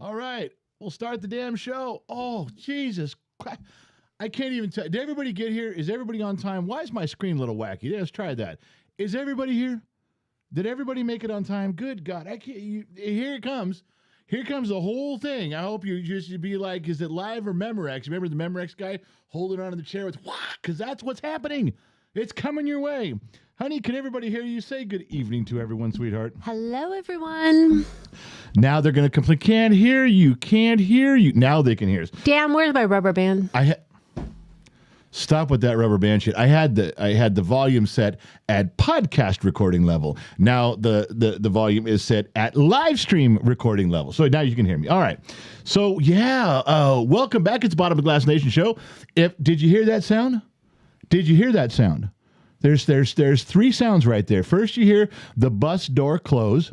All right, we'll start the damn show. Oh, Jesus Christ. I can't even tell. Did everybody get here? Is everybody on time? Why is my screen a little wacky? Let's try that. Is everybody here? Did everybody make it on time? Good God. I can't. Here it comes. Here comes the whole thing. I hope you just be like, is it live or Memorex? Remember the Memorex guy holding on to the chair with, because that's what's happening. It's coming your way. Honey, can everybody hear you? Say good evening to everyone, sweetheart. Hello, everyone. Now they're going to complain, can't hear you. Now they can hear us. Damn, where's my rubber band? Stop with that rubber band shit. I had the volume set at podcast recording level. Now the volume is set at live stream recording level. So now you can hear me. All right. So yeah, welcome back. It's Bottom of Glass Nation show. Did you hear that sound? Did you hear that sound? There's three sounds right there. First, you hear the bus door close.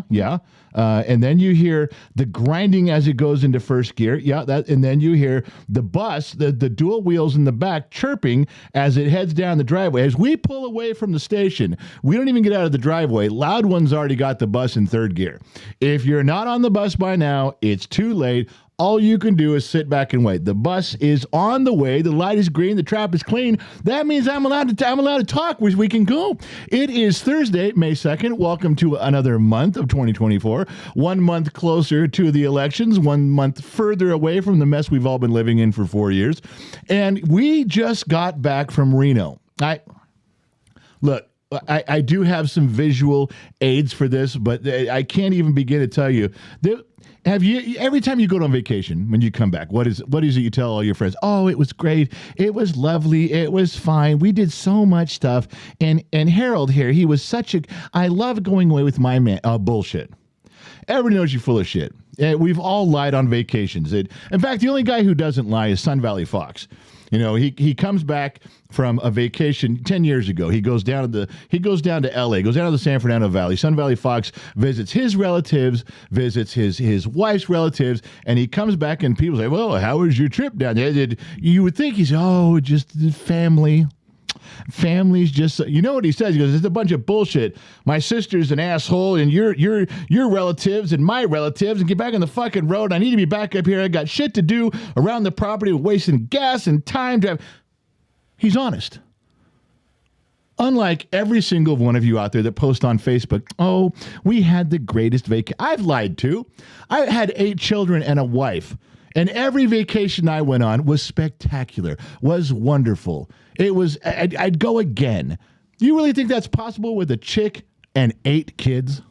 Yeah. And then you hear the grinding as it goes into first gear. Yeah. And then you hear the bus, the dual wheels in the back chirping as it heads down the driveway. As we pull away from the station, we don't even get out of the driveway. Loud One's already got the bus in third gear. If you're not on the bus by now, it's too late. All you can do is sit back and wait. The bus is on the way. The light is green. The trap is clean. That means I'm allowed to talk. We can go. It is Thursday, May 2nd. Welcome to another month of 2024. 1 month closer to the elections. 1 month further away from the mess we've all been living in for 4 years. And we just got back from Reno. I do have some visual aids for this, but I can't even begin to tell you. Every time you go on vacation, when you come back, what is it you tell all your friends? Oh, it was great. It was lovely. It was fine. We did so much stuff. And Harold here, he was I love going away with my man. Bullshit. Everybody knows you're full of shit. We've all lied on vacations. In fact, the only guy who doesn't lie is Sun Valley Fox. You know, he comes back from a vacation 10 years ago. He goes down to LA, goes down to the San Fernando Valley. Sun Valley Fox visits his relatives, visits his wife's relatives, and he comes back and people say, well, how was your trip down there? You would think he's, just family. Family's just, you know what he says? He goes, it's a bunch of bullshit. My sister's an asshole, and your relatives and my relatives, and get back on the fucking road. I need to be back up here. I got shit to do around the property, wasting gas and time. He's honest. Unlike every single one of you out there that post on Facebook, oh, we had the greatest vacation. I've lied too. I had 8 children and a wife. And every vacation I went on was spectacular, was wonderful. I'd go again. Do you really think that's possible with a chick and 8 kids?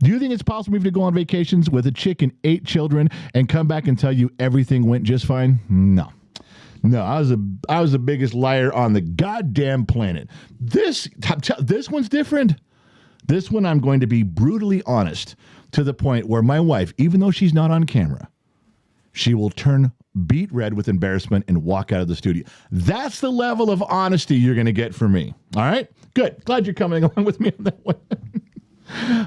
Do you think it's possible for you to go on vacations with a chick and 8 children and come back and tell you everything went just fine? No, I was the biggest liar on the goddamn planet. This one's different. This one I'm going to be brutally honest to the point where my wife, even though she's not on camera, she will turn beet red with embarrassment and walk out of the studio. That's the level of honesty you're going to get from me. All right? Good. Glad you're coming along with me on that one.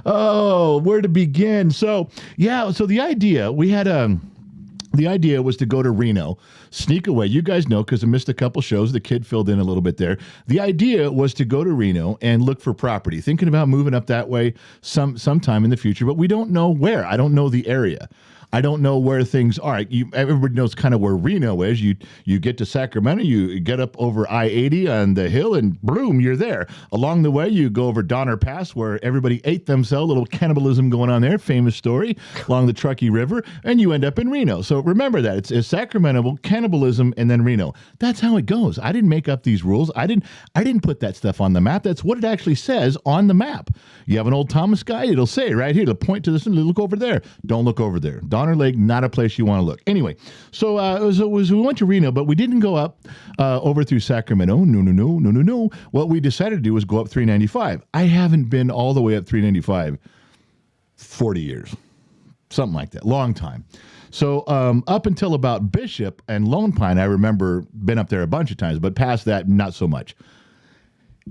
Oh, where to begin? So the idea, the idea was to go to Reno, sneak away. You guys know, because I missed a couple shows. The kid filled in a little bit there. The idea was to go to Reno and look for property, thinking about moving up that way sometime in the future, but we don't know where. I don't know the area. I don't know where things are. Everybody knows kind of where Reno is. You get to Sacramento, you get up over I-80 on the hill, and boom, you're there. Along the way, you go over Donner Pass, where everybody ate themselves, a little cannibalism going on there, famous story, along the Truckee River, and you end up in Reno. So remember that. It's Sacramento, cannibalism, and then Reno. That's how it goes. I didn't make up these rules. I didn't put that stuff on the map. That's what it actually says on the map. You have an old Thomas guide, it'll say right here, it'll point to this and look over there. Don't look over there. Donner Lake, not a place you want to look. Anyway, so we went to Reno, but we didn't go up over through Sacramento. No. What we decided to do was go up 395. I haven't been all the way up 395 40 years. Something like that. Long time. So up until about Bishop and Lone Pine, I remember been up there a bunch of times, but past that, not so much.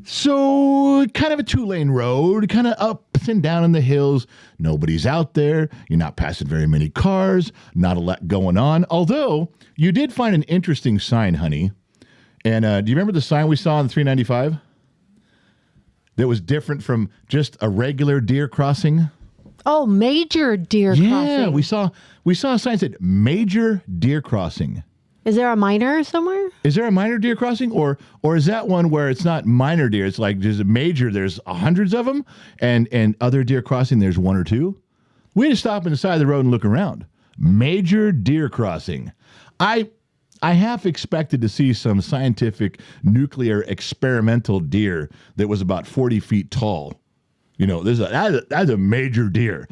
So kind of a 2-lane road, kind of up and down in the hills. Nobody's out there. You're not passing very many cars. Not a lot going on. Although you did find an interesting sign, honey. And do you remember the sign we saw on the 395? That was different from just a regular deer crossing? Oh, major deer Yeah, crossing. we saw a sign that said major deer crossing. Is there a minor somewhere? Is there a minor deer crossing, or is that one where it's not minor deer? It's like there's a major. There's hundreds of them, and other deer crossing. There's one or two. We had to stop on the side of the road and look around. Major deer crossing. I half expected to see some scientific nuclear experimental deer that was about 40 feet tall. You know, that's a major deer.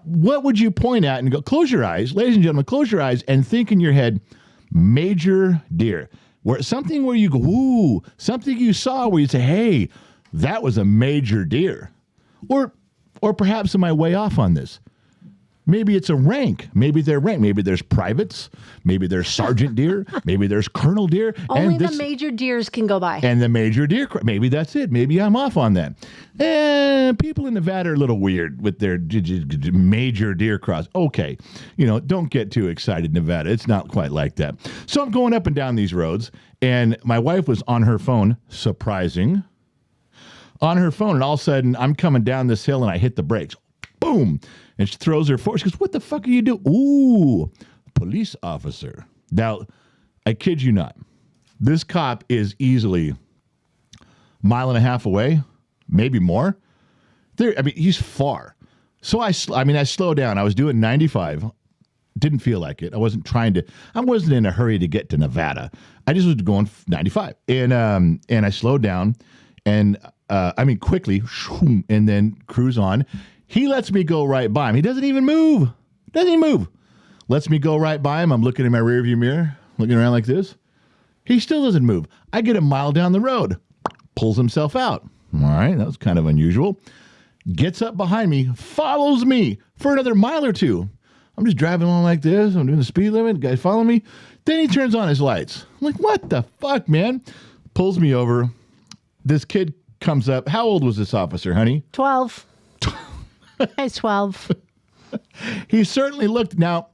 What would you point at and go, close your eyes, ladies and gentlemen, close your eyes and think in your head, major deer. Something where you go, ooh, something you saw where you say, hey, that was a major deer. Or perhaps am I way off on this? Maybe it's a rank. Maybe they're ranked. Maybe there's privates. Maybe there's sergeant deer. Maybe there's colonel deer. Only the major deers can go by. And the major deer. Maybe that's it. Maybe I'm off on that. People in Nevada are a little weird with their major deer cross. Okay. Don't get too excited, Nevada. It's not quite like that. So I'm going up and down these roads, and my wife was on her phone, surprising, on her phone, and all of a sudden I'm coming down this hill and I hit the brakes. Boom. And she throws her forward. She goes, what the fuck are you doing? Ooh, police officer. Now, I kid you not. This cop is easily a mile and a half away, maybe more. He's far. So I slowed down. I was doing 95. Didn't feel like it. I wasn't in a hurry to get to Nevada. I just was going 95. And I slowed down and quickly, and then cruise on. He lets me go right by him. He doesn't even move. Lets me go right by him. I'm looking in my rearview mirror, looking around like this. He still doesn't move. I get a mile down the road. Pulls himself out. All right, that was kind of unusual. Gets up behind me, follows me for another mile or two. I'm just driving along like this. I'm doing the speed limit. The guy following me. Then he turns on his lights. I'm like, what the fuck, man? Pulls me over. This kid comes up. How old was this officer, honey? 12. He's 12. He certainly looked. Now,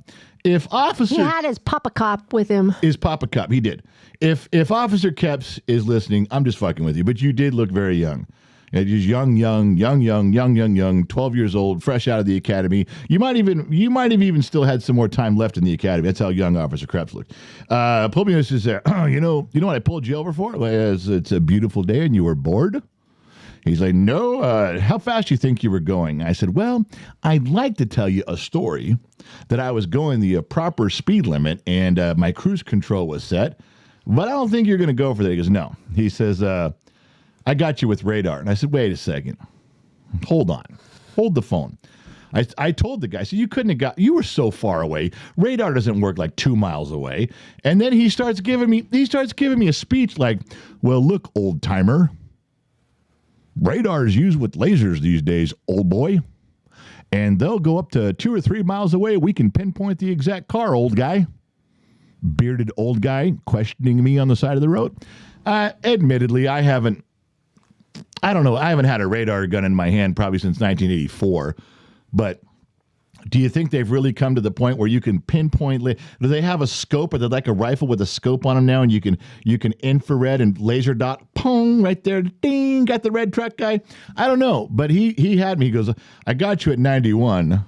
if Officer... He had his Papa Cop with him. His Papa Cop, he did. If Officer Kepps is listening, I'm just fucking with you, but you did look very young. Just young, 12 years old, fresh out of the academy. You might have even still had some more time left in the academy. That's how young Officer Krebs looked. Pulled me and says, you know what I pulled you over for? It's a beautiful day and you were bored? He's like, no, how fast do you think you were going? I said, well, I'd like to tell you a story that I was going the proper speed limit and my cruise control was set, but I don't think you're going to go for that. He goes, no. He says, I got you with radar. And I said, wait a second. Hold on. Hold the phone. I told the guy, so you were so far away. Radar doesn't work like 2 miles away. And then he starts giving me a speech like, well, look, old timer. Radar is used with lasers these days, old boy. And they'll go up to 2 or 3 miles away. We can pinpoint the exact car, old guy. Bearded old guy questioning me on the side of the road. Admittedly, I haven't had a radar gun in my hand probably since 1984. But do you think they've really come to the point where you can pinpoint? Do they have a scope? Or they like a rifle with a scope on them now, and you can infrared and laser dot, pong, right there, ding, got the red truck guy. I don't know, but he had me. He goes, I got you at 91,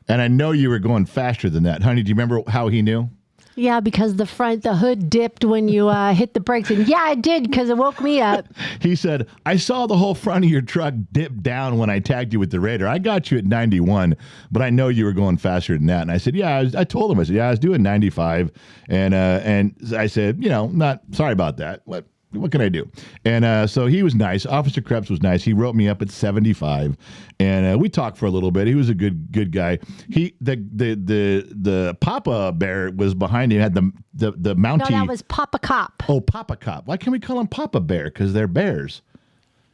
and I know you were going faster than that, honey. Do you remember how he knew? Yeah, because the hood dipped when you hit the brakes. And yeah, it did because it woke me up. He said, I saw the whole front of your truck dip down when I tagged you with the radar. I got you at 91, but I know you were going faster than that. And I said, yeah, I told him, I was doing 95. And I said, not sorry about that. What can I do? And so he was nice. Officer Krebs was nice. He wrote me up at 75, and we talked for a little bit. He was a good guy. The Papa Bear was behind him. Had the Mountie. No, that was Papa Cop. Oh, Papa Cop. Why can't we call him Papa Bear? Because they're bears.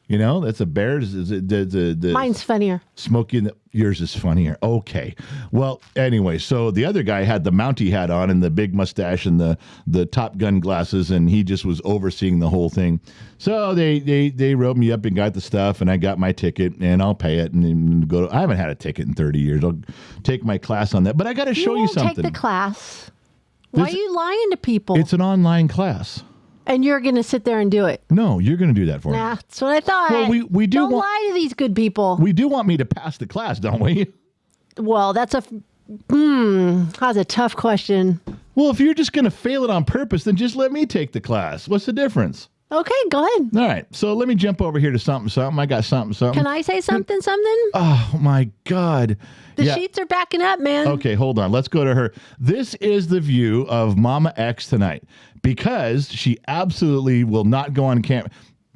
That's a bear. Mine's funnier. Smokey, yours is funnier. Okay. Well, anyway, so the other guy had the Mountie hat on and the big mustache and the Top Gun glasses, and he just was overseeing the whole thing. So they wrote me up and got the stuff, and I got my ticket, and I'll pay it and then go. I haven't had a ticket in 30 years. I'll take my class on that, but I got to show you something. Take the class. Why are you lying to people? It's an online class. And you're going to sit there and do it. No, you're going to do that for me. Nah, that's what I thought. Well, we do Don't want, lie to these good people. we do want me to pass the class, don't we? Well, that's a tough question. Well, if you're just going to fail it on purpose, then just let me take the class. What's the difference? Okay, go ahead. All right, so let me jump over here to something. I got something. Can I say something? Oh, my God. The sheets are backing up, man. Okay, hold on. Let's go to her. This is the view of Mama X tonight because she absolutely will not go on camera.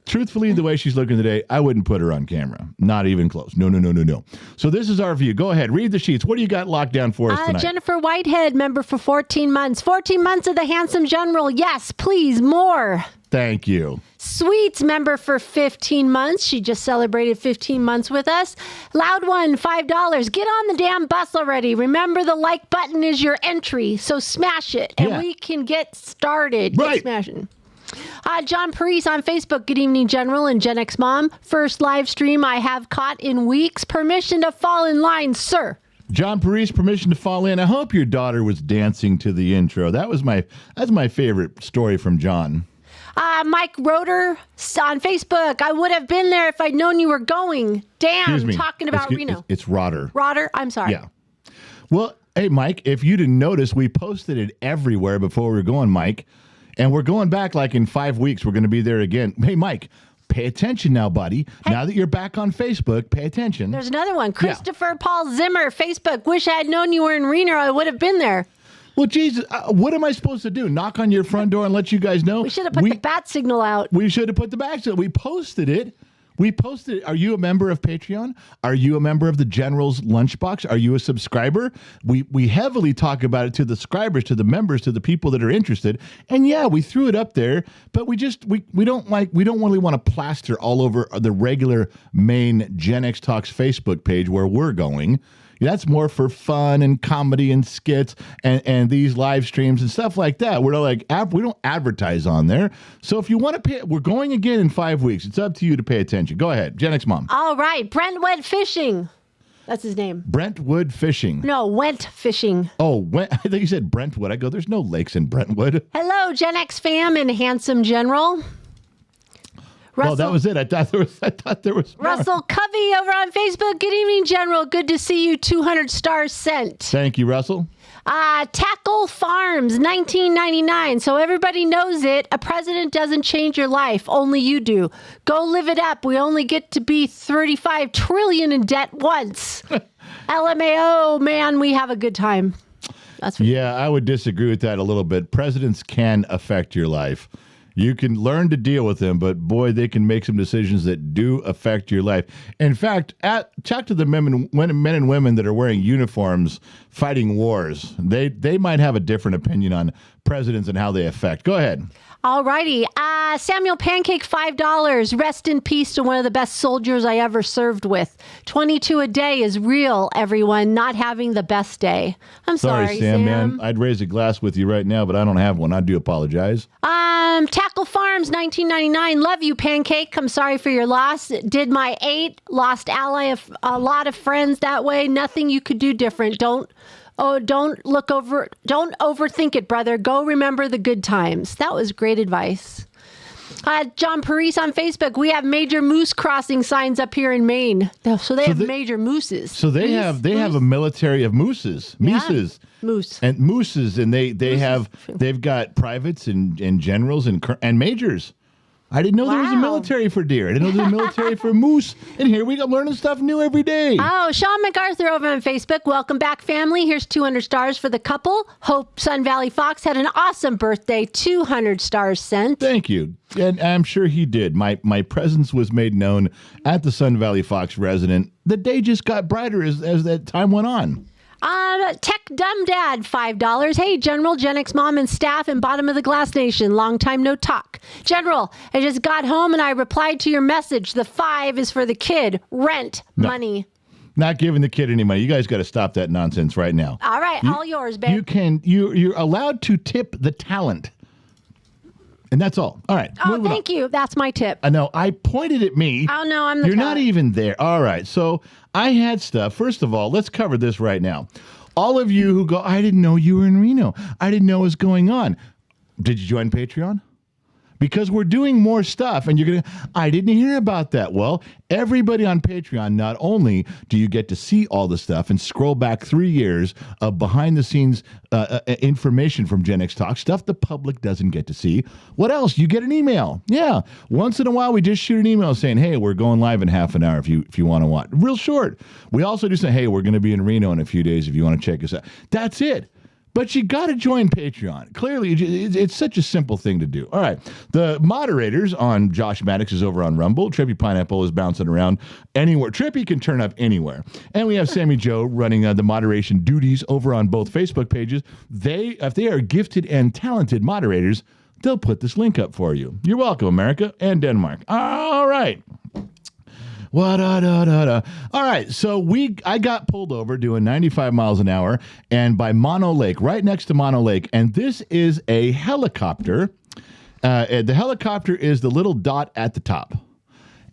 Truthfully, the way she's looking today, I wouldn't put her on camera. Not even close. No. So this is our view. Go ahead. Read the sheets. What do you got locked down for us tonight? Jennifer Whitehead, member for 14 months. 14 months of the handsome general. Yes, please, more. Thank you. Sweets, member for 15 months. She just celebrated 15 months with us. Loud one, $5. Get on the damn bus already. Remember, the like button is your entry, so smash it, and we can get started. Right. Get smashing. John Parise on Facebook. Good evening, General and Gen X Mom. First live stream I have caught in weeks. Permission to fall in line, sir. John Parise, permission to fall in. I hope your daughter was dancing to the intro. That's my favorite story from John. Mike Roeder on Facebook. I would have been there if I'd known you were going. Damn, talking about Reno. It's Roder. Roder, I'm sorry. Yeah. Well, hey, Mike, if you didn't notice, we posted it everywhere before we were going, Mike. And we're going back like in 5 weeks. We're going to be there again. Hey, Mike, pay attention now, buddy. Hey. Now that you're back on Facebook, pay attention. There's another one. Christopher Paul Zimmer, Facebook. Wish I had known you were in Reno. I would have been there. Well, Jesus, what am I supposed to do? Knock on your front door and let you guys know? We should have put the bat signal out. We should have put the bat signal. We posted it. Are you a member of Patreon? Are you a member of the General's Lunchbox? Are you a subscriber? We heavily talk about it to the subscribers, to the members, to the people that are interested. And yeah, we threw it up there, but we don't really want to plaster all over the regular main Gen X Talks Facebook page where we're going. That's more for fun and comedy and skits and these live streams and stuff like that. We're like, we don't advertise on there. So if you want to pay, we're going again in 5 weeks. It's up to you to pay attention. Go ahead. Gen X Mom. All right. Brentwood Fishing. That's his name. Brentwood Fishing. No, Went Fishing. Oh, I think you said Brentwood. I go, there's no lakes in Brentwood. Hello, Gen X fam and handsome general. Russell, well, that was it. I thought there was more. Russell Covey over on Facebook. Good evening, General. Good to see you. 200 stars sent. Thank you, Russell. Tackle Farms, 1999. So everybody knows it. A president doesn't change your life. Only you do. Go live it up. We only get to be 35 trillion in debt once. LMAO, man, we have a good time. I would disagree with that a little bit. Presidents can affect your life. You can learn to deal with them, but boy, they can make some decisions that do affect your life. In fact, talk to the men and women that are wearing uniforms fighting wars. They might have a different opinion on presidents and how they affect. Go ahead. All righty. Samuel Pancake, $5. Rest in peace to one of the best soldiers I ever served with. 22 a day is real, everyone. Not having the best day. I'm sorry, Sam. Man. I'd raise a glass with you right now, but I don't have one. I do apologize. Tackle Farms, 1999. Love you, Pancake. I'm sorry for your loss. Did my 8. Lost ally of a lot of friends that way. Nothing you could do different. Don't overthink it, brother. Go remember the good times. That was great advice. John Parise on Facebook. We have major moose crossing signs up here in Maine. So they have major mooses. So they have a military of mooses. Mooses. Moose. And mooses, and they've got privates and generals and majors. I didn't know there was a military for deer. I didn't know there was a military for moose. And here we go learning stuff new every day. Oh, Sean MacArthur over on Facebook. Welcome back, family. Here's 200 stars for the couple. Hope Sun Valley Fox had an awesome birthday. 200 stars sent. Thank you. And I'm sure he did. My presence was made known at the Sun Valley Fox resident. The day just got brighter as that time went on. Tech Dumb Dad, $5. Hey, General, Gen X Mom and staff and Bottom of the Glass Nation. Long time no talk. General, I just got home and I replied to your message. The 5 is for the kid. Rent, money. Not giving the kid any money. You guys got to stop that nonsense right now. All right, all yours, babe. You're allowed to tip the talent. And that's all. All right. Oh, thank you. That's my tip. I know. I pointed at me. Oh, no, I'm the You're not even there. All right. So I had stuff. First of all, let's cover this right now. All of you who go, I didn't know you were in Reno. I didn't know what was going on. Did you join Patreon? because we're doing more stuff. And you're going to, I didn't hear about that. Well, everybody on Patreon, not only do you get to see all the stuff and scroll back 3 years of behind the scenes information from Gen X Talk, stuff the public doesn't get to see. What else? You get an email. Yeah. Once in a while, we just shoot an email saying, hey, we're going live in half an hour if you want to watch. Real short. We also do say, hey, we're going to be in Reno in a few days if you want to check us out. That's it. But you got to join Patreon. Clearly, it's such a simple thing to do. All right. The moderators on Josh Maddox is over on Rumble. Trippy Pineapple is bouncing around anywhere. Trippy can turn up anywhere. And we have Sammy Joe running the moderation duties over on both Facebook pages. If they are gifted and talented moderators, they'll put this link up for you. You're welcome, America and Denmark. All right. All right, so I got pulled over doing 95 miles an hour and by Mono Lake, right next to Mono Lake, and this is a helicopter. The helicopter is the little dot at the top.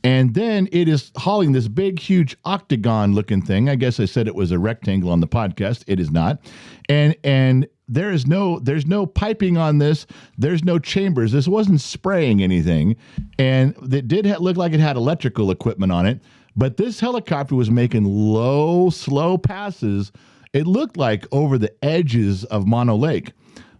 And then it is hauling this big, huge octagon-looking thing. I guess I said it was a rectangle on the podcast. It is not. And there's no piping on this. There's no chambers. This wasn't spraying anything. And it did look like it had electrical equipment on it. But this helicopter was making low, slow passes. It looked like over the edges of Mono Lake.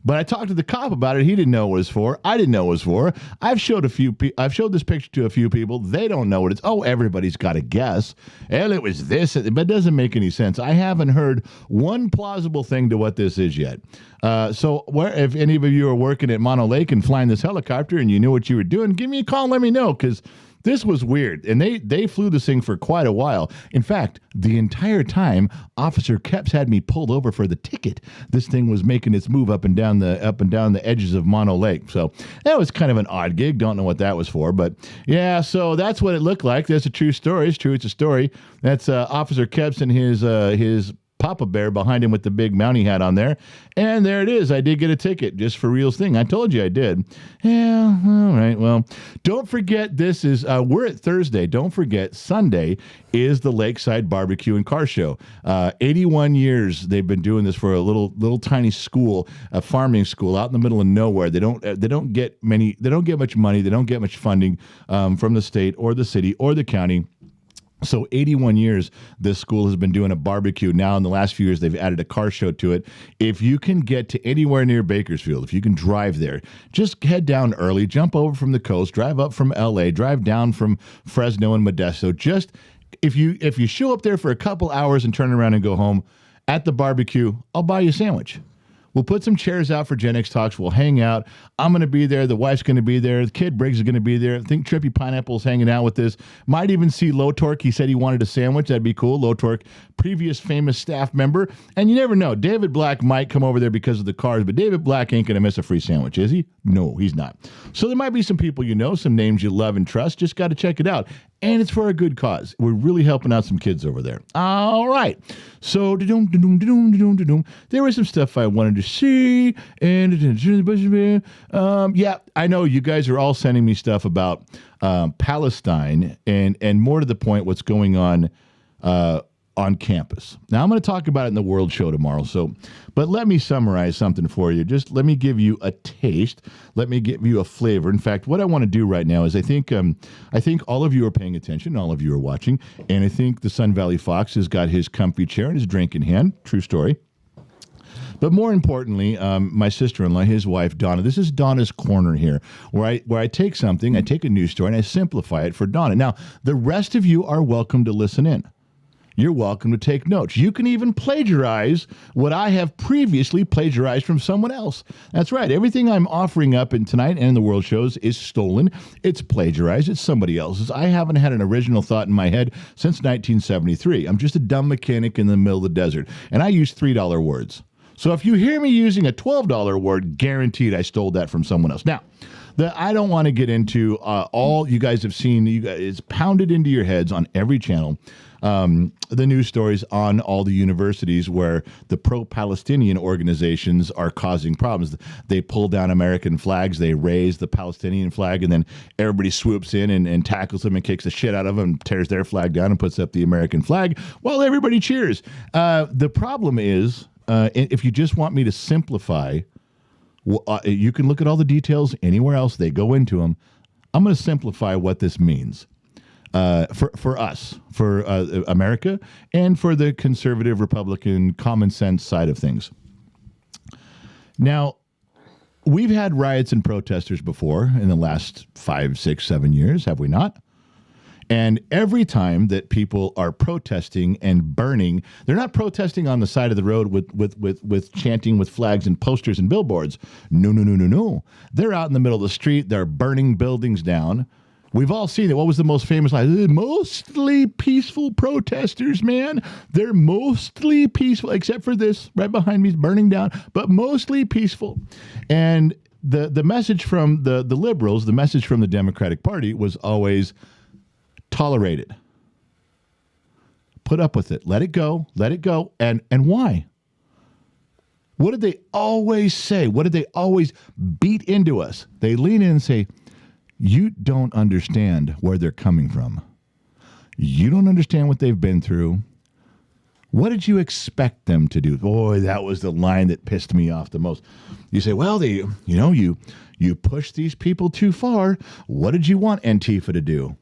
But I talked to the cop about it. He didn't know what it was for. I didn't know what it was for. I've showed this picture to a few people. They don't know what it's. Oh, everybody's got a guess. Well, it was this, but it doesn't make any sense. I haven't heard one plausible thing to what this is yet. So if any of you are working at Mono Lake and flying this helicopter and you knew what you were doing, give me a call and let me know, because this was weird, and they flew this thing for quite a while. In fact, the entire time, Officer Kepps had me pulled over for the ticket. This thing was making its move up and down the edges of Mono Lake. So that was kind of an odd gig. Don't know what that was for, but yeah. So that's what it looked like. That's a true story. It's true. It's a story. That's Officer Kepps and his Papa Bear behind him with the big Mountie hat on there. And there it is. I did get a ticket just for Real's thing. I told you I did. Yeah, all right. Well, don't forget this is, we're at Thursday. Don't forget Sunday is the Lakeside Barbecue and Car Show. 81 years they've been doing this for a little tiny school, a farming school out in the middle of nowhere. They don't get much money. They don't get much funding from the state or the city or the county. So 81 years, this school has been doing a barbecue. Now, in the last few years, they've added a car show to it. If you can get to anywhere near Bakersfield, if you can drive there, just head down early, jump over from the coast, drive up from L.A., drive down from Fresno and Modesto. Just if you show up there for a couple hours and turn around and go home, at the barbecue, I'll buy you a sandwich. We'll put some chairs out for Gen X Talks. We'll hang out. I'm going to be there. The wife's going to be there. The kid Briggs is going to be there. I think Trippy Pineapple's hanging out with this. Might even see Low Torque. He said he wanted a sandwich. That'd be cool. Low Torque, previous famous staff member. And you never know. David Black might come over there because of the cars, but David Black ain't going to miss a free sandwich, is he? No, he's not. So there might be some people you know, some names you love and trust. Just got to check it out. And it's for a good cause. We're really helping out some kids over there. All right. So, there was some stuff I wanted to see. And, yeah, I know you guys are all sending me stuff about Palestine and more to the point, what's going on campus. Now, I'm going to talk about it in the World Show tomorrow. But let me summarize something for you. Just let me give you a taste. Let me give you a flavor. In fact, what I want to do right now is I think all of you are paying attention. All of you are watching. And I think the Sun Valley Fox has got his comfy chair and his drink in hand. True story. But more importantly, my sister-in-law, his wife, Donna, this is Donna's Corner here, where I take something, I take a news story, and I simplify it for Donna. Now, the rest of you are welcome to listen in. You're welcome to take notes. You can even plagiarize what I have previously plagiarized from someone else. That's right. Everything I'm offering up in tonight and in the World Shows is stolen. It's plagiarized. It's somebody else's. I haven't had an original thought in my head since 1973. I'm just a dumb mechanic in the middle of the desert, and I use $3 words. So if you hear me using a $12 word, guaranteed I stole that from someone else. Now, I don't want to get into all you guys have seen. It's pounded into your heads on every channel. The news stories on all the universities where the pro-Palestinian organizations are causing problems. They pull down American flags, they raise the Palestinian flag, and then everybody swoops in and tackles them and kicks the shit out of them, tears their flag down and puts up the American flag while everybody cheers. The problem is, if you just want me to simplify Well, you can look at all the details anywhere else. They go into them. I'm going to simplify what this means for us, for America, and for the conservative, Republican, common sense side of things. Now, we've had riots and protesters before in the last 5, 6, 7 years, have we not? And every time that people are protesting and burning, they're not protesting on the side of the road with chanting with flags and posters and billboards. No. They're out in the middle of the street. They're burning buildings down. We've all seen it. What was the most famous line? Mostly peaceful protesters, man. They're mostly peaceful, except for this right behind me is burning down, but mostly peaceful. And the message from the liberals, the message from the Democratic Party was always tolerate it. Put up with it. Let it go. Let it go. And why? What did they always say? What did they always beat into us? They lean in and say, you don't understand where they're coming from. You don't understand what they've been through. What did you expect them to do? Boy, that was the line that pissed me off the most. You say, well, you pushed these people too far. What did you want Antifa to do?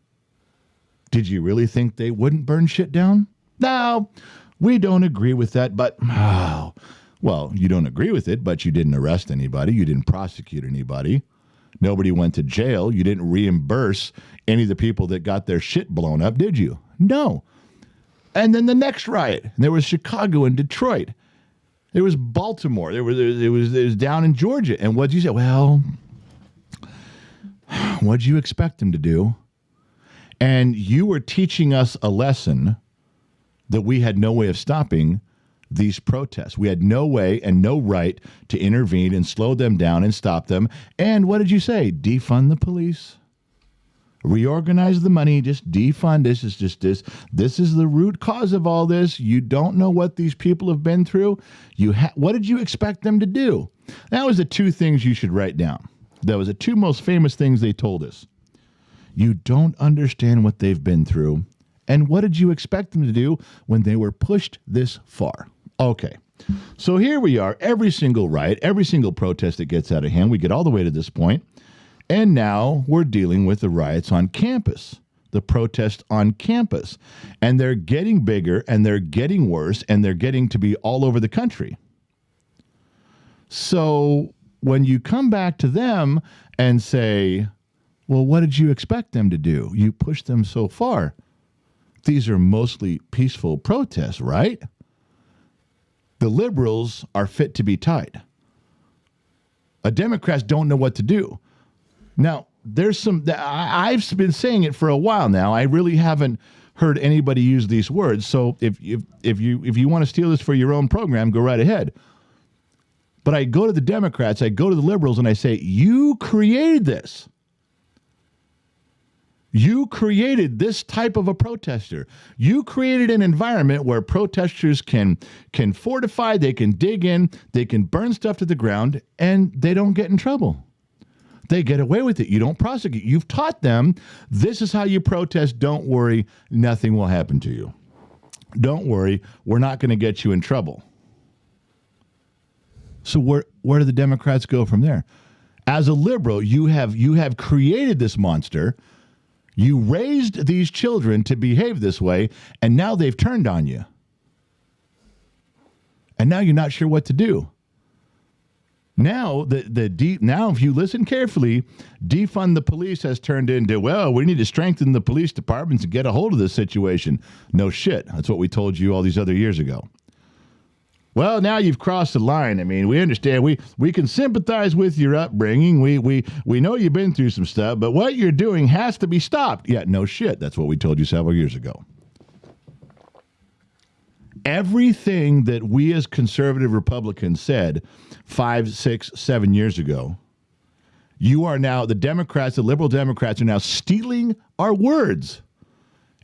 Did you really think they wouldn't burn shit down? No, we don't agree with that, but, well, you don't agree with it, but you didn't arrest anybody. You didn't prosecute anybody. Nobody went to jail. You didn't reimburse any of the people that got their shit blown up, did you? No. And then the next riot, there was Chicago and Detroit. There was Baltimore. It was down in Georgia. And what'd you say? Well, what'd you expect them to do? And you were teaching us a lesson that we had no way of stopping these protests. We had no way and no right to intervene and slow them down and stop them. And what did you say? Defund the police. Reorganize the money. Just defund. This is the root cause of all this. You don't know what these people have been through. What did you expect them to do? That was the two things you should write down. That was the two most famous things they told us. You don't understand what they've been through. And what did you expect them to do when they were pushed this far? Okay, so here we are. Every single riot, every single protest that gets out of hand, we get all the way to this point. And now we're dealing with the riots on campus, the protests on campus. And they're getting bigger and they're getting worse and they're getting to be all over the country. So when you come back to them and say, well, what did you expect them to do? You pushed them so far. These are mostly peaceful protests, right? The liberals are fit to be tied. Democrats don't know what to do. Now, I've been saying it for a while now. I really haven't heard anybody use these words. So if you want to steal this for your own program, go right ahead. But I go to the Democrats, I go to the liberals, and I say, you created this. You created this type of a protester. You created an environment where protesters can fortify, they can dig in, they can burn stuff to the ground, and they don't get in trouble. They get away with it. You don't prosecute. You've taught them this is how you protest. Don't worry, nothing will happen to you. Don't worry, we're not going to get you in trouble. So where do the Democrats go from there? As a liberal, you have created this monster. You raised these children to behave this way, and now they've turned on you. And now you're not sure what to do. Now, now, if you listen carefully, defund the police has turned into, well, we need to strengthen the police departments and get a hold of this situation. No shit. That's what we told you all these other years ago. Well, now you've crossed the line. I mean, we understand. We can sympathize with your upbringing. We know you've been through some stuff, but what you're doing has to be stopped. Yeah, no shit. That's what we told you several years ago. Everything that we as conservative Republicans said 5, 6, 7 years ago, you are now, the Democrats, the liberal Democrats are now stealing our words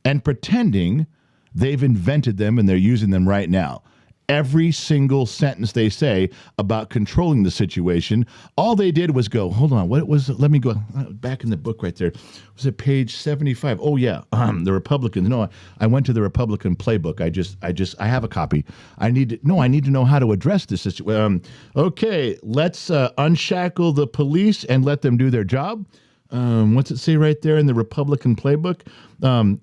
and pretending they've invented them and they're using them right now. every single sentence they say about controlling the situation. All they did was go, hold on, what was it? Let me go back in the book right there. Was it page 75? Oh yeah, the Republicans. No, I went to the Republican playbook. I have a copy. I need to know how to address this situation. Okay, let's unshackle the police and let them do their job. What's it say right there in the Republican playbook?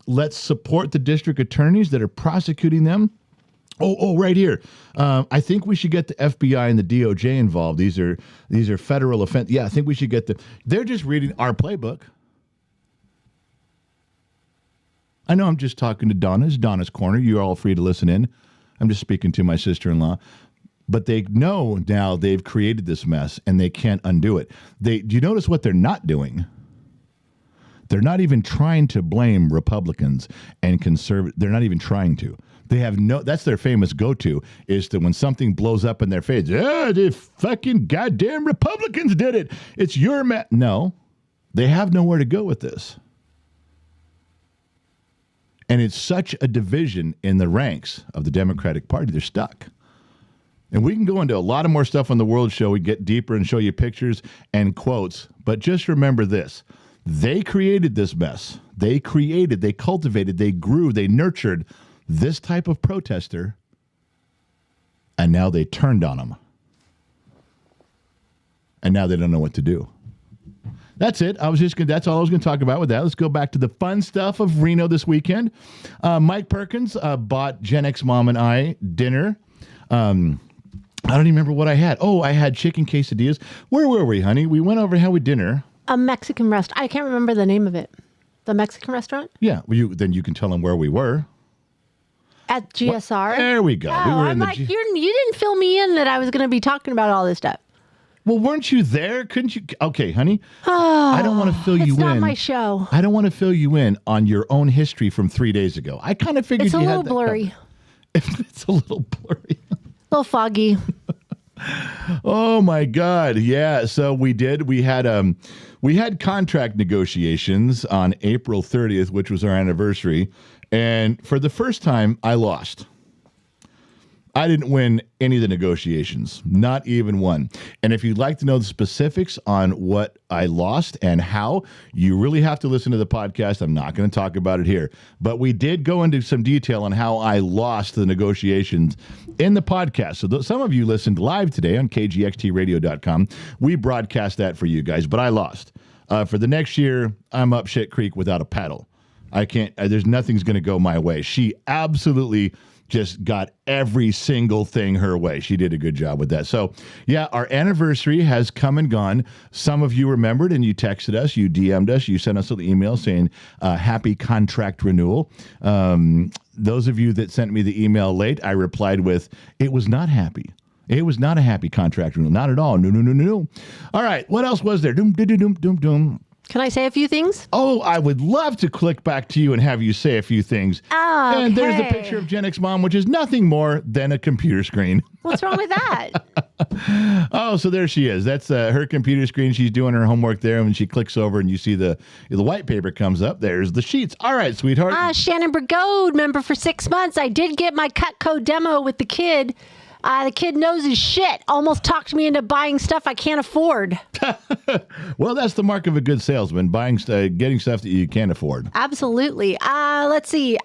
Let's support the district attorneys that are prosecuting them. Oh, right here. I think we should get the FBI and the DOJ involved. These are federal offense. Yeah, I think we should get they're just reading our playbook. I know I'm just talking to Donna. It's Donna's Corner. You're all free to listen in. I'm just speaking to my sister-in-law. But they know now they've created this mess and they can't undo it. Do you notice what they're not doing? They're not even trying to blame Republicans and conservatives. They're not even trying to. They have that's their famous go-to, is that when something blows up in their face, the fucking goddamn Republicans did it. It's your No, they have nowhere to go with this. And it's such a division in the ranks of the Democratic Party. They're stuck. And we can go into a lot of more stuff on the World Show. We get deeper and show you pictures and quotes. But just remember this. They created this mess. They cultivated, they grew, they nurtured this type of protester, and now they turned on them. And now they don't know what to do. That's it. That's all I was going to talk about with that. Let's go back to the fun stuff of Reno this weekend. Mike Perkins bought Gen X Mom and I dinner. I don't even remember what I had. Oh, I had chicken quesadillas. Where were we, honey? We went over, had we dinner? A Mexican restaurant. I can't remember the name of it. The Mexican restaurant? Yeah. Well, then you can tell them where we were. At GSR? Well, there we go. Oh, We were I'm like, you didn't fill me in that I was going to be talking about all this stuff. Well, weren't you there? Couldn't you? Okay, honey. I don't want to fill you in. It's not my show. I don't want to fill you in on your own history from 3 days ago. I kind of figured it's you had It's a little blurry. It's a little blurry. A little foggy. Oh my God. Yeah. So we had contract negotiations on April 30th, which was our anniversary. And for the first time, I lost. I didn't win any of the negotiations, not even one. And if you'd like to know the specifics on what I lost and how, you really have to listen to the podcast. I'm not going to talk about it here. But we did go into some detail on how I lost the negotiations in the podcast. So some of you listened live today on kgxtradio.com. We broadcast that for you guys, but I lost. For the next year, I'm up shit creek without a paddle. I can't, there's nothing's going to go my way. She absolutely just got every single thing her way. She did a good job with that. So, yeah, our anniversary has come and gone. Some of you remembered and you texted us, you DM'd us, you sent us an email saying happy contract renewal. Those of you that sent me the email late, I replied with, it was not happy. It was not a happy contract renewal. Not at all. No. All right. What else was there? Doom. Can I say a few things? Oh, I would love to click back to you and have you say a few things. Oh, okay. And there's the picture of Gen X Mom, which is nothing more than a computer screen. What's wrong with that? Oh, so there she is. That's her computer screen. She's doing her homework there. And when she clicks over and you see the white paper comes up, there's the sheets. All right, sweetheart. Shannon Brigode, member for 6 months. I did get my Cutco demo with the kid. The kid knows his shit. Almost talked me into buying stuff I can't afford. Well, that's the mark of a good salesman, getting stuff that you can't afford. Absolutely. Let's see.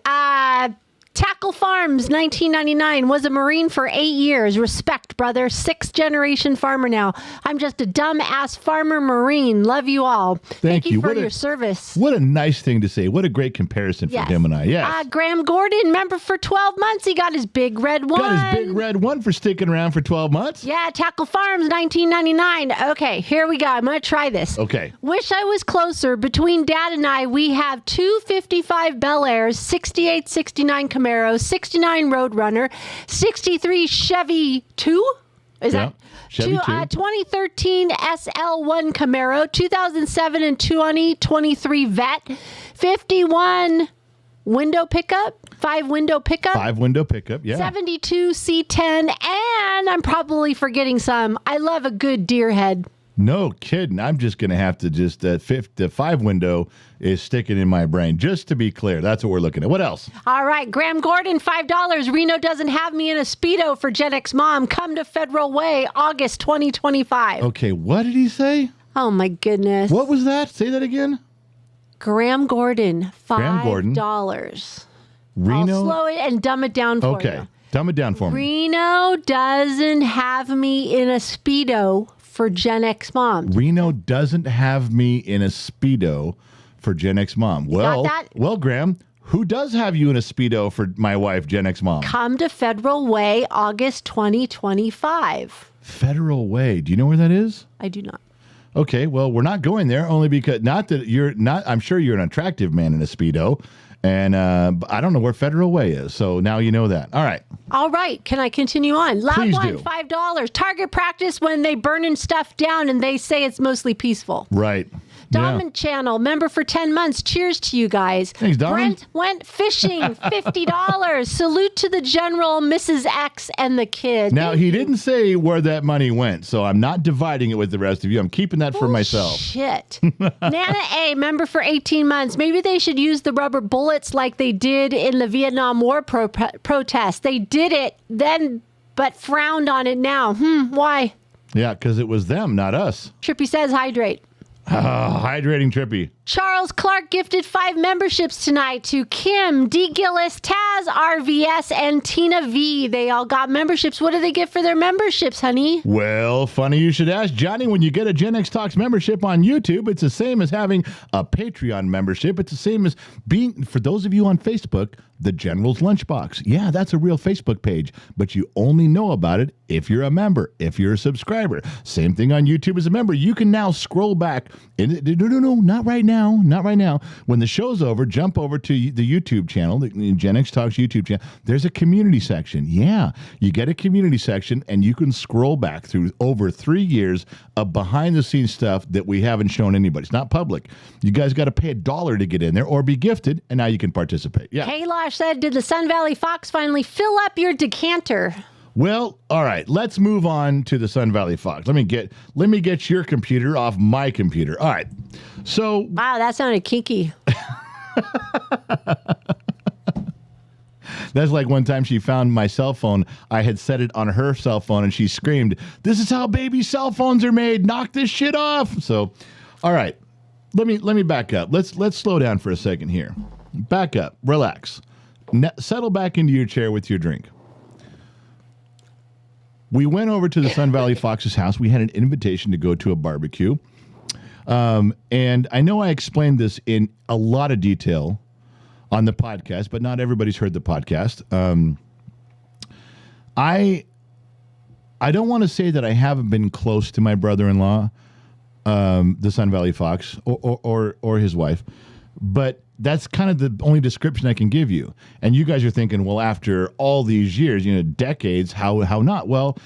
Tackle Farms, 1999, was a Marine for 8 years. Respect, brother. 6th generation farmer now. I'm just a dumb-ass farmer Marine. Love you all. Thank you for your service. What a nice thing to say. What a great comparison for him and I. Yes. Graham Gordon, member for 12 months. He got his big red one. Got his big red one for sticking around for 12 months? Yeah, Tackle Farms, 1999. Okay, here we go. I'm going to try this. Okay. Wish I was closer. Between Dad and I, we have 2 55 Bel Airs, 68, 69 Camaro, 69 Roadrunner, 63 Chevy 2? Is that? Chevy 2. 2013 SL1 Camaro, 2007 and 2023 Vet, 51 window pickup, 5-window pickup. 5-window pickup, yeah. 72 C10, and I'm probably forgetting some. I love a good deer head. No kidding. I'm just going to have to the 5 window is sticking in my brain. Just to be clear, that's what we're looking at. What else? All right. Graham Gordon, $5. Reno doesn't have me in a Speedo for Gen X mom. Come to Federal Way, August 2025. Okay, what did he say? Oh, my goodness. What was that? Say that again. Graham Gordon, $5. Graham Gordon. Reno. I'll slow it and dumb it down for you. Okay, dumb it down for me. Reno doesn't have me in a Speedo for Gen X mom. Reno doesn't have me in a Speedo for Gen X mom. Got that? Well, Graham, who does have you in a Speedo for my wife, Gen X mom? Come to Federal Way, August 2025. Federal Way. Do you know where that is? I do not. Okay, well, we're not going there only because I'm sure you're an attractive man in a Speedo. And I don't know where Federal Way is. So now you know that. All right. All right. Can I continue on? Loud Please one, do. $5. Target practice when they burning stuff down and they say it's mostly peaceful. Right. Domin Channel, member for 10 months. Cheers to you guys. Thanks, Domin. Brent went fishing, $50. Salute to the General, Mrs. X, and the kid. Now, he didn't say where that money went, so I'm not dividing it with the rest of you. I'm keeping that for myself. Shit. Nana A, member for 18 months. Maybe they should use the rubber bullets like they did in the Vietnam War protest. They did it then, but frowned on it now. Why? Yeah, because it was them, not us. Trippy says hydrate. Hydrating Trippy. Charles Clark gifted 5 memberships tonight to Kim, D. Gillis, Taz, RVS, and Tina V. They all got memberships. What do they get for their memberships, honey? Well, funny you should ask, Johnny. When you get a Gen X Talks membership on YouTube, it's the same as having a Patreon membership. It's the same as being, for those of you on Facebook, the General's Lunchbox. Yeah, that's a real Facebook page, but you only know about it if you're a member, if you're a subscriber. Same thing on YouTube as a member. You can now scroll back. No, not right now. Not right now. When the show's over, jump over to the YouTube channel, the Gen X Talks YouTube channel. There's a community section. Yeah, you get a community section, and you can scroll back through over 3 years of behind-the-scenes stuff that we haven't shown anybody. It's not public. You guys got to pay $1 to get in there or be gifted, and now you can participate. Yeah. Kailash said, did the Sun Valley Fox finally fill up your decanter? Well, all right, let's move on to the Sun Valley Fox. Let me get your computer off my computer. All right. So wow, that sounded kinky. That's like one time she found my cell phone. I had set it on her cell phone and she screamed, "This is how baby cell phones are made. Knock this shit off." So, all right. Let me back up. Let's slow down for a second here. Back up. Relax. Settle back into your chair with your drink. We went over to the Sun Valley Fox's house. We had an invitation to go to a barbecue. And I know I explained this in a lot of detail on the podcast, but not everybody's heard the podcast. I don't want to say that I haven't been close to my brother-in-law, the Sun Valley Fox, or his wife, but that's kind of the only description I can give you. And you guys are thinking, well, after all these years, decades, how not? Well,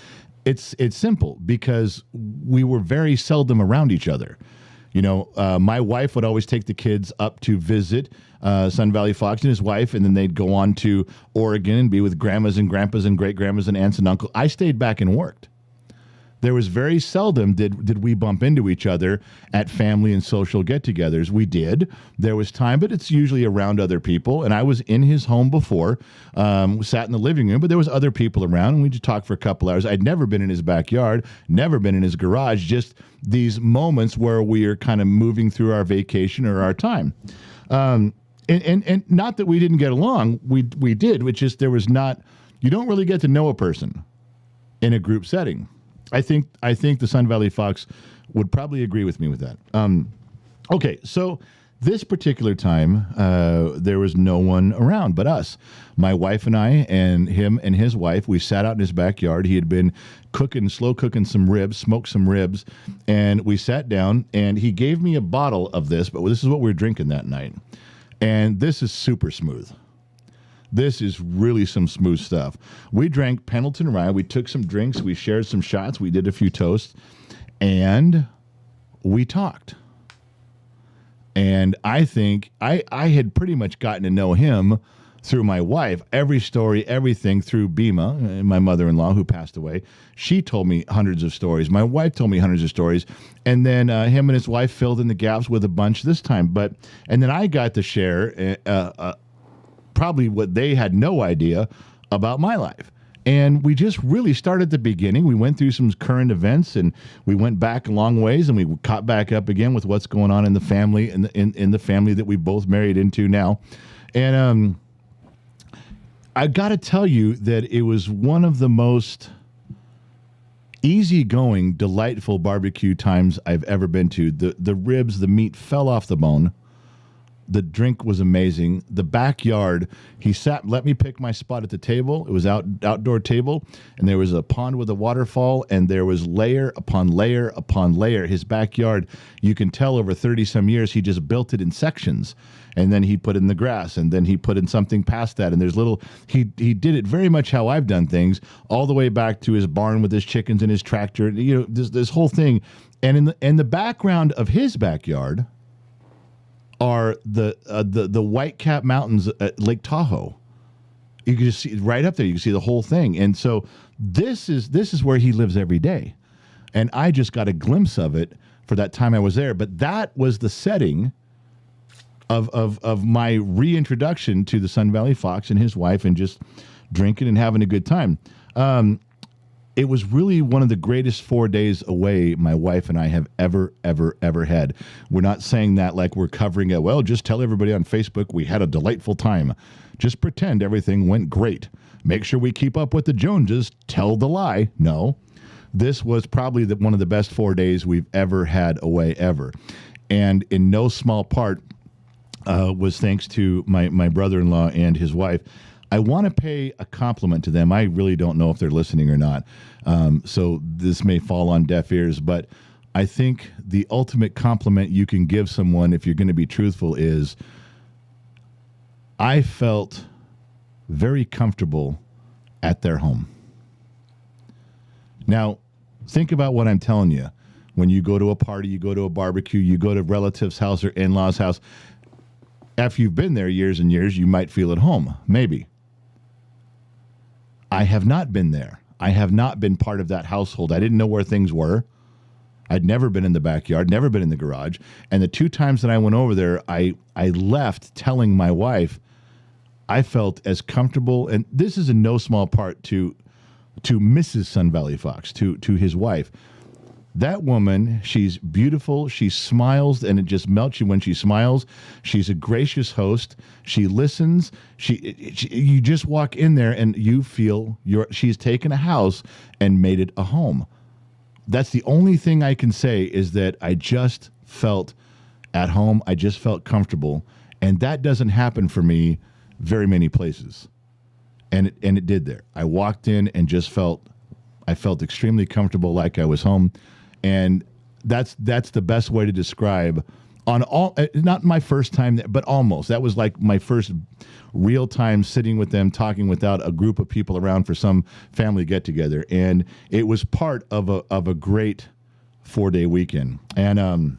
it's simple because we were very seldom around each other. My wife would always take the kids up to visit Sun Valley Fox and his wife, and then they'd go on to Oregon and be with grandmas and grandpas and great-grandmas and aunts and uncles. I stayed back and worked. There was very seldom did we bump into each other at family and social get-togethers. We did. There was time, but it's usually around other people. And I was in his home before, sat in the living room, but there was other people around, and we just talked for a couple hours. I'd never been in his backyard, never been in his garage, just these moments where we are kind of moving through our vacation or our time. And not that we didn't get along, we did, which is there was not, you don't really get to know a person in a group setting. I think the Sun Valley Fox would probably agree with me with that. Okay, so this particular time, there was no one around but us. My wife and I and him and his wife, we sat out in his backyard. He had been slow cooking some ribs, smoked some ribs, and we sat down, and he gave me a bottle of this, but this is what we were drinking that night. And this is super smooth. This is really some smooth stuff. We drank Pendleton Rye. We took some drinks. We shared some shots. We did a few toasts. And we talked. And I think I had pretty much gotten to know him through my wife, every story, everything through Bima, my mother-in-law who passed away. She told me hundreds of stories. My wife told me hundreds of stories. And then him and his wife filled in the gaps with a bunch this time. And then I got to share probably what they had no idea about my life. And we just really started at the beginning. We went through some current events, and we went back a long ways, and we caught back up again with what's going on in the family, in the family that we both married into now. And I got to tell you that it was one of the most easygoing, delightful barbecue times I've ever been to. The ribs, the meat fell off the bone. The drink was amazing. The backyard, he let me pick my spot at the table. It was outdoor table, and there was a pond with a waterfall, and there was layer upon layer upon layer. His backyard, you can tell over 30 some years, he just built it in sections, and then he put in the grass, and then he put in something past that, and there's he did it very much how I've done things, all the way back to his barn with his chickens and his tractor, this whole thing. And in the background of his backyard are the Whitecap Mountains at Lake Tahoe. You can just see right up there. You can see the whole thing. And so this is where he lives every day. And I just got a glimpse of it for that time I was there. But that was the setting of my reintroduction to the Sun Valley Fox and his wife, and just drinking and having a good time. It was really one of the greatest 4 days away my wife and I have ever had. We're not saying that like we're covering it. Well, just tell everybody on Facebook we had a delightful time. Just pretend everything went great. Make sure we keep up with the Joneses. Tell the lie. No. This was probably one of the best 4 days we've ever had away ever. And in no small part was thanks to my brother-in-law and his wife. I want to pay a compliment to them. I really don't know if they're listening or not. So this may fall on deaf ears, but I think the ultimate compliment you can give someone, if you're going to be truthful, is I felt very comfortable at their home. Now, think about what I'm telling you. When you go to a party, you go to a barbecue, you go to relative's house or in-law's house, after you've been there years and years, you might feel at home. Maybe. I have not been there. I have not been part of that household. I didn't know where things were. I'd never been in the backyard, never been in the garage. And the 2 times that I went over there, I left telling my wife I felt as comfortable, and this is in no small part to Mrs. Sun Valley Fox, to his wife. That woman, she's beautiful. She smiles, and it just melts you when she smiles. She's a gracious host. She listens. You just walk in there, and you feel she's taken a house and made it a home. That's the only thing I can say, is that I just felt at home. I just felt comfortable, and that doesn't happen for me very many places. And it did there. I walked in and just felt extremely comfortable, like I was home. And that's the best way to describe not my first time there, but almost. That was like my first real time sitting with them, talking without a group of people around for some family get together. And it was part of a great 4-day weekend. And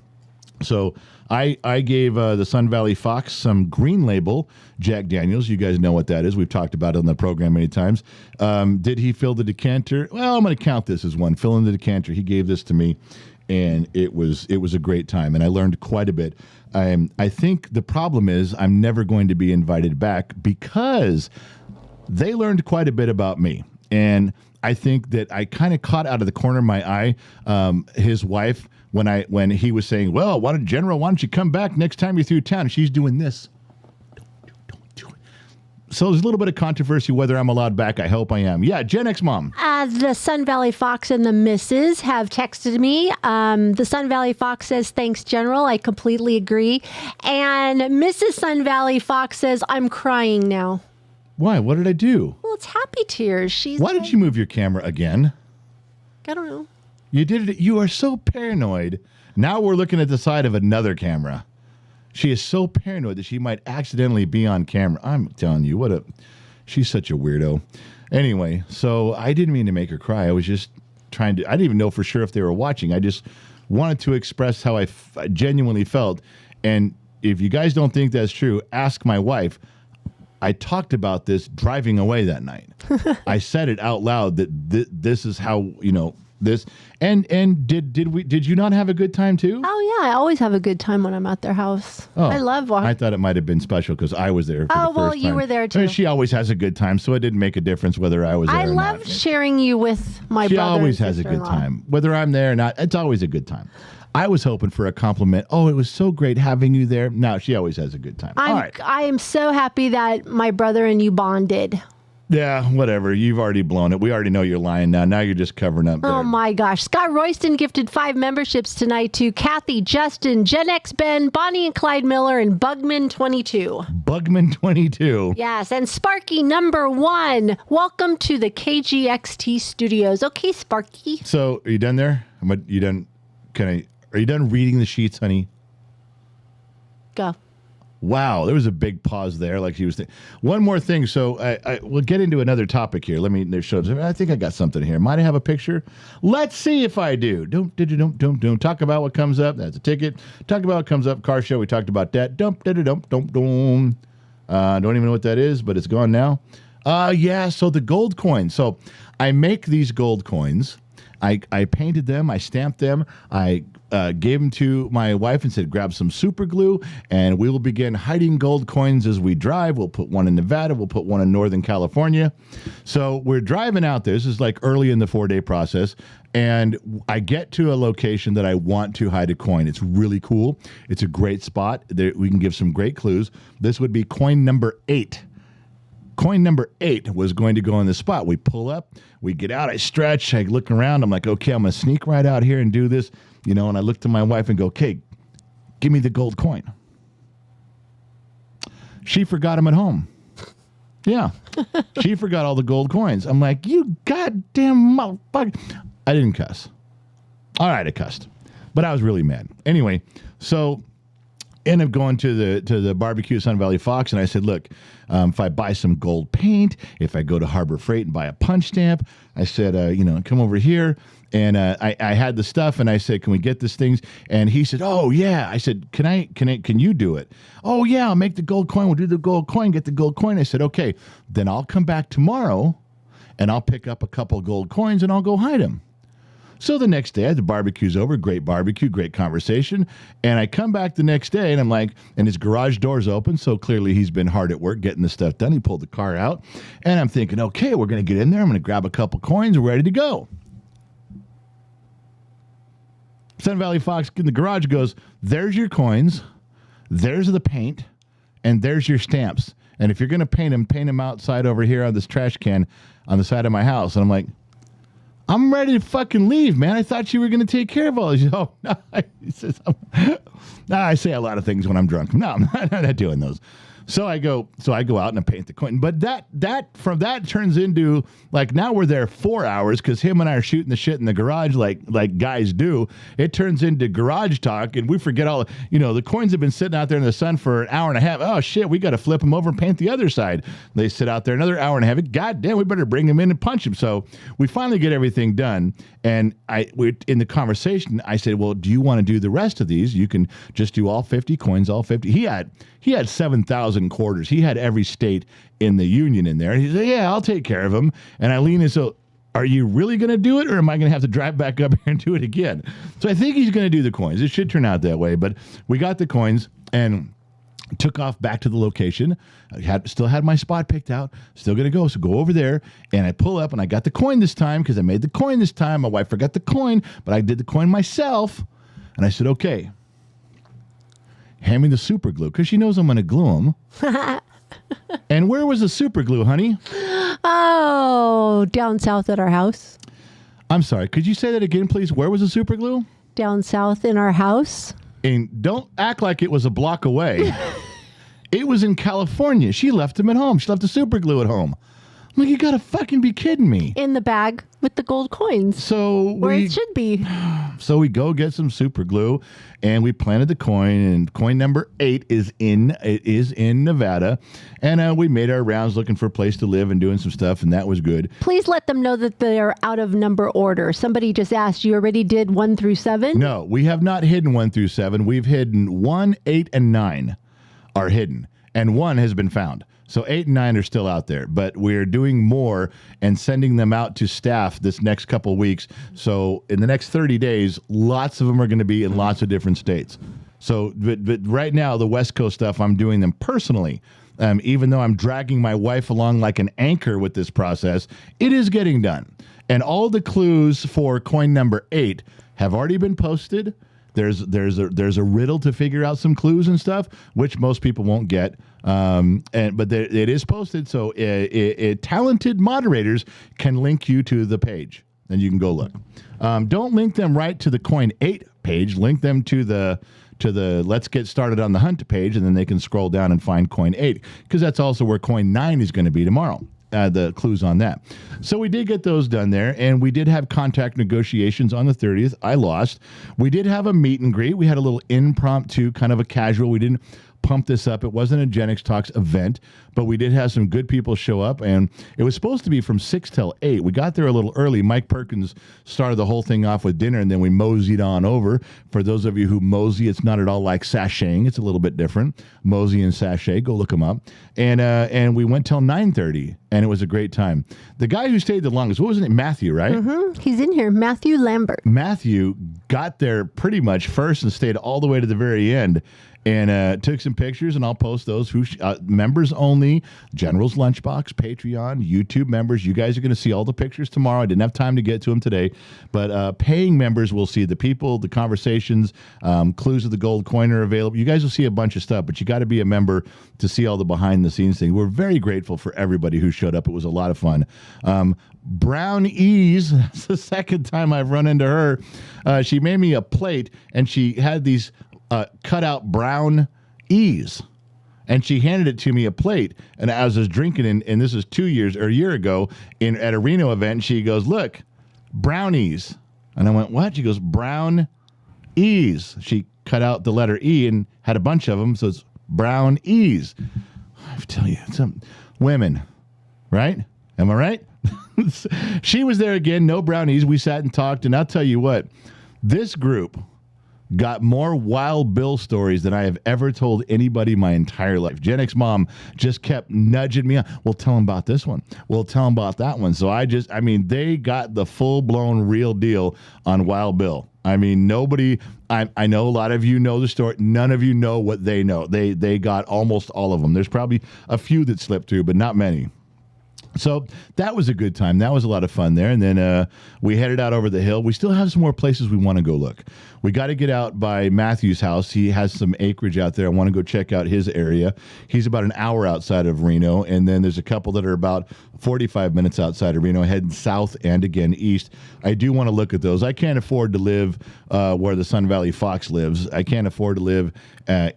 so I gave the Sun Valley Fox some Green Label Jack Daniels. You guys know what that is. We've talked about it on the program many times. Did he fill the decanter? Well, I'm going to count this as one. Fill in the decanter. He gave this to me, and it was a great time, and I learned quite a bit. I think the problem is I'm never going to be invited back, because they learned quite a bit about me. And I think that I kind of caught out of the corner of my eye his wife when he was saying, well, why don't you come back next time you're through town? She's doing this. Don't do it. So there's a little bit of controversy whether I'm allowed back. I hope I am. Yeah, Gen X Mom. The Sun Valley Fox and the missus have texted me. The Sun Valley Fox says, thanks, General. I completely agree. And Mrs. Sun Valley Fox says, I'm crying now. Why? What did I do? Well, it's happy tears. Why did you move your camera again? I don't know. You did it. You are so paranoid. Now we're looking at the side of another camera. She is so paranoid that she might accidentally be on camera. I'm telling you, she's such a weirdo. Anyway, so I didn't mean to make her cry. I was just I didn't even know for sure if they were watching. I just wanted to express how I genuinely felt. And if you guys don't think that's true, ask my wife. I talked about this driving away that night. I said it out loud that this is how, this. And did you not have a good time too? Oh yeah, I always have a good time when I'm at their house. Oh, I love walking. I thought it might have been special because I was there. For the first you time. were there too. I mean, she always has a good time, so it didn't make a difference whether I was there I or love not. sharing you with my She brother. always and has a good sister-in-law. time, whether I'm there or not. It's always a good time. I was hoping for a compliment. Oh, it was so great having you there. No, she always has a good time. All right. I am so happy that my brother and you bonded. Yeah, whatever. You've already blown it. We already know you're lying now. Now you're just covering up. Oh my gosh. Scott Royston gifted 5 memberships tonight to Kathy, Justin, Gen X Ben, Bonnie and Clyde Miller, and Bugman22. Bugman22. Yes, and Sparky number 1. Welcome to the KGXT studios. Okay, Sparky. So, are you done there? You done? Are you done reading the sheets, honey? Go. Wow, there was a big pause there, like she was. One more thing, so we'll get into another topic here. I think I got something here. Might I have a picture? Let's see if I do. Don't talk about what comes up. That's a ticket. Talk about what comes up. Car show. We talked about that. Don't even know what that is, but it's gone now. Yeah. So the gold coins. So I make these gold coins. I painted them. I stamped them. I gave them to my wife and said, grab some super glue, and we will begin hiding gold coins as we drive. We'll put one in Nevada. We'll put one in Northern California. So we're driving out there. This is like early in the 4-day process, and I get to a location that I want to hide a coin. It's really cool. It's a great spot. We can give some great clues. This would be coin number 8. Coin number 8 was going to go in the spot. We pull up, we get out, I stretch, I look around. I'm like, okay, I'm going to sneak right out here and do this. And I look to my wife and go, okay, give me the gold coin. She forgot them at home. Yeah. She forgot all the gold coins. I'm like, you goddamn motherfucker. I didn't cuss. All right, I cussed. But I was really mad. Anyway, so end up going to the barbecue Sun Valley Fox, and I said, look, if I buy some gold paint, if I go to Harbor Freight and buy a punch stamp, I said, come over here. And I had the stuff, and I said, can we get these things? And he said, oh, yeah. I said, can you do it? Oh, yeah, I'll make the gold coin. We'll do the gold coin, get the gold coin. I said, okay, then I'll come back tomorrow, and I'll pick up a couple gold coins, and I'll go hide them. So the next day, the barbecue's over, great barbecue, great conversation. And I come back the next day, and I'm like, and his garage door's open, so clearly he's been hard at work getting the stuff done. He pulled the car out, and I'm thinking, okay, we're going to get in there. I'm going to grab a couple coins. We're ready to go. Sun Valley Fox in the garage goes, there's your coins, there's the paint, and there's your stamps. And if you're going to paint them outside over here on this trash can on the side of my house. And I'm like, I'm ready to fucking leave, man. I thought you were going to take care of all this. Oh, no. He says, I say a lot of things when I'm drunk. No, I'm not doing those. So I go out and I paint the coin. But that turns into, like, now we're there 4 hours because him and I are shooting the shit in the garage like guys do. It turns into garage talk, and we forget all, the coins have been sitting out there in the sun for an hour and a half. Oh, shit, we got to flip them over and paint the other side. They sit out there another hour and a half. God damn, we better bring them in and punch them. So we finally get everything done. And in the conversation, I said, well, do you want to do the rest of these? You can just do all 50 coins, all 50. He had 7,000 quarters. He had every state in the union in there. And he said, yeah, I'll take care of them. And I lean in, so are you really going to do it, or am I going to have to drive back up here and do it again? So I think he's going to do the coins. It should turn out that way. But we got the coins and took off back to the location. I still had my spot picked out. Still going to go. So go over there, and I pull up, and I got the coin this time because I made the coin this time. My wife forgot the coin, but I did the coin myself. And I said, okay, hand me the super glue, because she knows I'm going to glue them. And where was the super glue, honey? Oh, down south at our house. I'm sorry. Could you say that again, please? Where was the super glue? Down south in our house. And don't act like it was a block away. It was in California. She left them at home. She left the super glue at home. I'm like, you got to fucking be kidding me. In the bag with the gold coins. So where it should be. So we go get some super glue, and we planted the coin, and coin number 8 is in Nevada. And we made our rounds looking for a place to live and doing some stuff, and that was good. Please let them know that they're out of number order. Somebody just asked, you already did 1 through 7? No, we have not hidden 1 through 7. We've hidden 1, 8, and 9 are hidden, and 1 has been found. So 8 and 9 are still out there, but we're doing more and sending them out to staff this next couple weeks. So in the next 30 days, lots of them are going to be in lots of different states. So, but right now, the West Coast stuff, I'm doing them personally. Even though I'm dragging my wife along like an anchor with this process, it is getting done. And all the clues for coin number 8 have already been posted. There's a riddle to figure out some clues and stuff, which most people won't get. But it is posted, so talented moderators can link you to the page, and you can go look. Don't link them right to the coin 8 page. Link them to the Let's Get Started on the Hunt page, and then they can scroll down and find coin 8, because that's also where coin 9 is going to be tomorrow. The clues on that. So we did get those done there, and we did have contact negotiations on the 30th. I lost. We did have a meet and greet. We had a little impromptu, kind of a casual. We didn't pump this up. It wasn't a Gen X Talks event, but we did have some good people show up, and it was supposed to be from 6 till 8. We got there a little early. Mike Perkins started the whole thing off with dinner, and then we moseyed on over. For those of you who mosey, it's not at all like sashaying. It's a little bit different. Mosey and sashay, go look them up. And we went till 9:30, and it was a great time. The guy who stayed the longest, what was his name? Matthew, right? Mm-hmm. He's in here, Matthew Lambert. Matthew got there pretty much first and stayed all the way to the very end. And took some pictures, and I'll post those. Members only, General's Lunchbox, Patreon, YouTube members. You guys are going to see all the pictures tomorrow. I didn't have time to get to them today. But paying members will see the people, the conversations, clues of the gold coin are available. You guys will see a bunch of stuff, but you got to be a member to see all the behind-the-scenes things. We're very grateful for everybody who showed up. It was a lot of fun. Brown Ease, that's the second time I've run into her. She made me a plate, and she had these cut out brown E's, and she handed it to me a plate, and I was just drinking, and this is a year ago at a Reno event, and she goes, "Look, brownies." And I went, "What?" She goes, "Brown E's." She cut out the letter E and had a bunch of them, so it's brown E's. I tell you, some women, right? Am I right? She was there again, no brownies. We sat and talked, and I'll tell you what, this group got more Wild Bill stories than I have ever told anybody my entire life. Gen X Mom just kept nudging me on. We'll tell them about this one. We'll tell them about that one. So they got the full-blown real deal on Wild Bill. I mean, nobody, I know a lot of you know the story. None of you know what they know. They got almost all of them. There's probably a few that slipped through, but not many. So that was a good time. That was a lot of fun there. And then we headed out over the hill. We still have some more places we want to go look. We got to get out by Matthew's house. He has some acreage out there. I want to go check out his area. He's about an hour outside of Reno. And then there's a couple that are about 45 minutes outside of Reno, heading south and again east. I do want to look at those. I can't afford to live where the Sun Valley Fox lives. I can't afford to live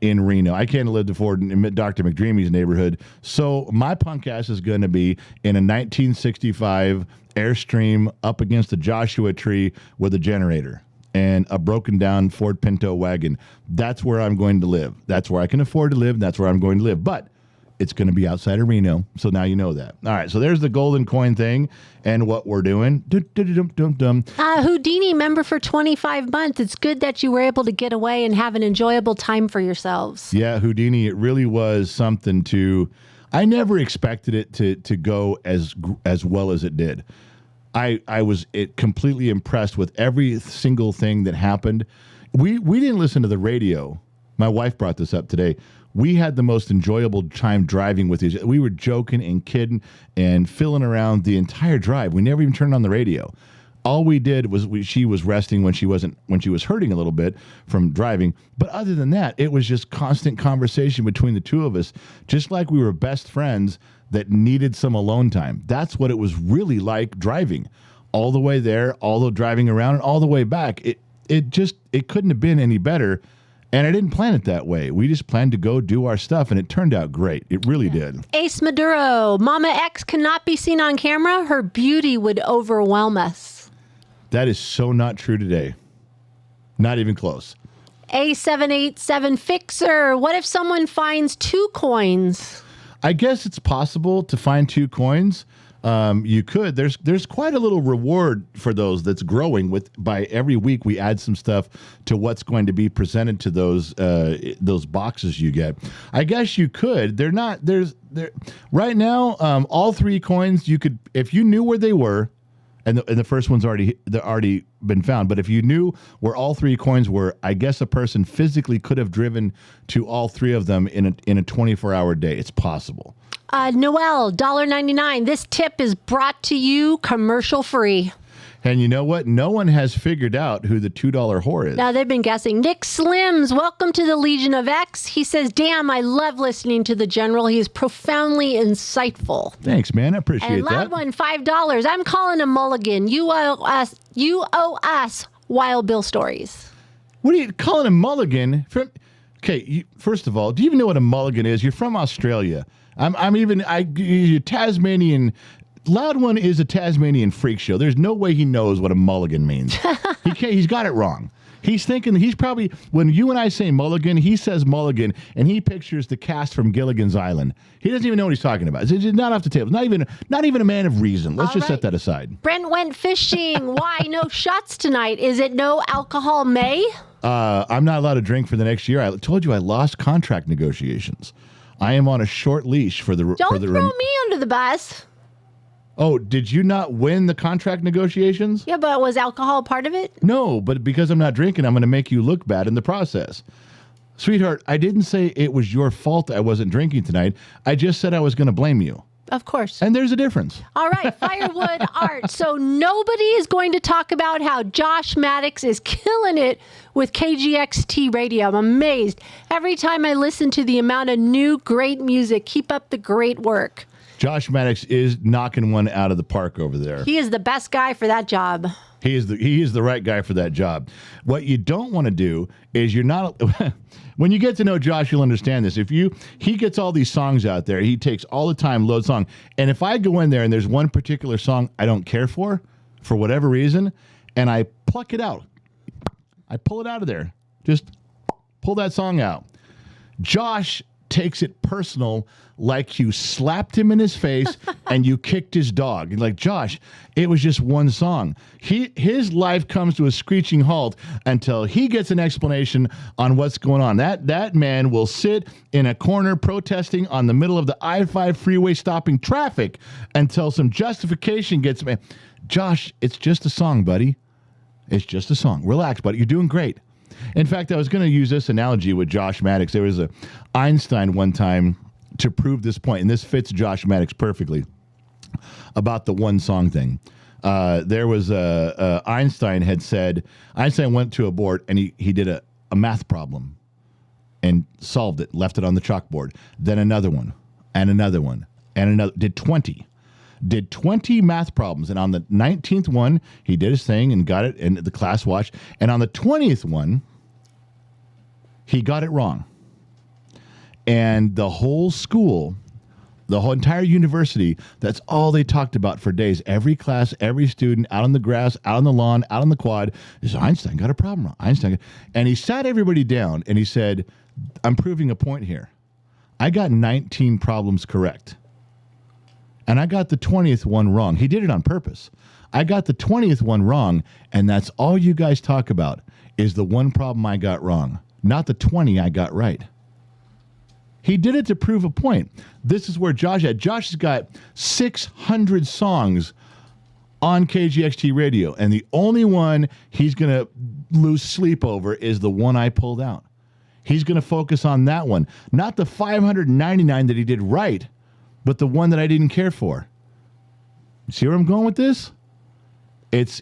in Reno. I can't afford in Dr. McDreamy's neighborhood. So my punk ass is going to be in a 1965 Airstream up against a Joshua tree with a generator and a broken down Ford Pinto wagon. That's where I'm going to live. That's where I can afford to live. That's where I'm going to live. But it's going to be outside of Reno. So now you know that. All right. So there's the golden coin thing and what we're doing. Houdini member for 25 months. It's good that you were able to get away and have an enjoyable time for yourselves. Yeah, Houdini, it really was something I never expected it to go as well as it did. I was completely impressed with every single thing that happened. We didn't listen to the radio. My wife brought this up today. We had the most enjoyable time driving with these. We were joking and kidding and filling around the entire drive. We never even turned on the radio. All we did was she was resting when she was hurting a little bit from driving. But other than that, it was just constant conversation between the two of us, just like we were best friends that needed some alone time. That's what it was really like driving. All the way there, all the driving around, and all the way back. It couldn't have been any better. And I didn't plan it that way. We just planned to go do our stuff, and it turned out great. It really did. Ace Maduro, Mama X cannot be seen on camera. Her beauty would overwhelm us. That is so not true today. Not even close. A787 Fixer, what if someone finds 2 coins? I guess it's possible to find 2 coins. you could. There's quite a little reward for those that's growing by every week we add some stuff to what's going to be presented to those boxes you get. I guess you could. They're right now. All 3 coins you could, if you knew where they were, and the first one's already been found. But if you knew where all 3 coins were, I guess a person physically could have driven to all 3 of them in a 24-hour day. It's possible. Noel, $1.99. This tip is brought to you commercial free. And you know what? No one has figured out who the $2 whore is. Now, they've been guessing. Nick Slims, welcome to the Legion of X. He says, damn, I love listening to the General. He is profoundly insightful. Thanks, man. I appreciate and that. Loud One, $5. I'm calling a mulligan. You owe us Wild Bill stories. What are you calling a mulligan? First of all, do you even know what a mulligan is? You're from Australia. You're Tasmanian. Loud One is a Tasmanian freak show. There's no way he knows what a mulligan means. He's got it wrong. He's probably, when you and I say mulligan, he says mulligan, and he pictures the cast from Gilligan's Island. He doesn't even know what he's talking about. It's not off the table. Not even a man of reason. Let's set that aside. Brent went fishing. Why no shots tonight? Is it no alcohol May? I'm not allowed to drink for the next year. I told you I lost contract negotiations. I am on a short leash for the. Don't throw me under the bus. Oh, did you not win the contract negotiations? Yeah, but was alcohol part of it? No, but because I'm not drinking, I'm going to make you look bad in the process. Sweetheart, I didn't say it was your fault I wasn't drinking tonight. I just said I was going to blame you. Of course. And there's a difference. All right, Firewood Art. So nobody is going to talk about how Josh Maddox is killing it with KGXT radio. I'm amazed. Every time I listen to the amount of new great music, keep up the great work. Josh Maddox is knocking one out of the park over there. He is the best guy for that job. He is the right guy for that job. What you don't want to do is when you get to know Josh, you'll understand this. He gets all these songs out there. He takes all the time, load song. And if I go in there and there's one particular song I don't care for whatever reason, and I pluck it out, I pull it out of there, just pull that song out. Josh takes it personal, like you slapped him in his face and you kicked his dog. You're like, Josh, it was just one song. His life comes to a screeching halt until he gets an explanation on what's going on. That man will sit in a corner protesting on the middle of the I-5 freeway, stopping traffic until some justification gets made. Josh, it's just a song, buddy. It's just a song. Relax, buddy. You're doing great. In fact, I was going to use this analogy with Josh Maddox. There was a Einstein one time to prove this point, and this fits Josh Maddox perfectly, about the one song thing. There was Einstein had said, Einstein went to a board and he did a math problem and solved it, left it on the chalkboard. Then another one and another one and another, did 20 math problems. And on the 19th one, he did his thing and got it, and the class watched. And on the 20th one, he got it wrong. And the whole school, the whole entire university, that's all they talked about for days. Every class, every student, out on the grass, out on the lawn, out on the quad, is Einstein got a problem wrong. And he sat everybody down and he said, I'm proving a point here. I got 19 problems correct. And I got the 20th one wrong. He did it on purpose. I got the 20th one wrong, and that's all you guys talk about is the one problem I got wrong, not the 20 I got right. He did it to prove a point. This is where Josh had. Josh has got 600 songs on KGXT radio, and the only one he's going to lose sleep over is the one I pulled out. He's going to focus on that one, not the 599 that he did right, but the one that I didn't care for. See where I'm going with this?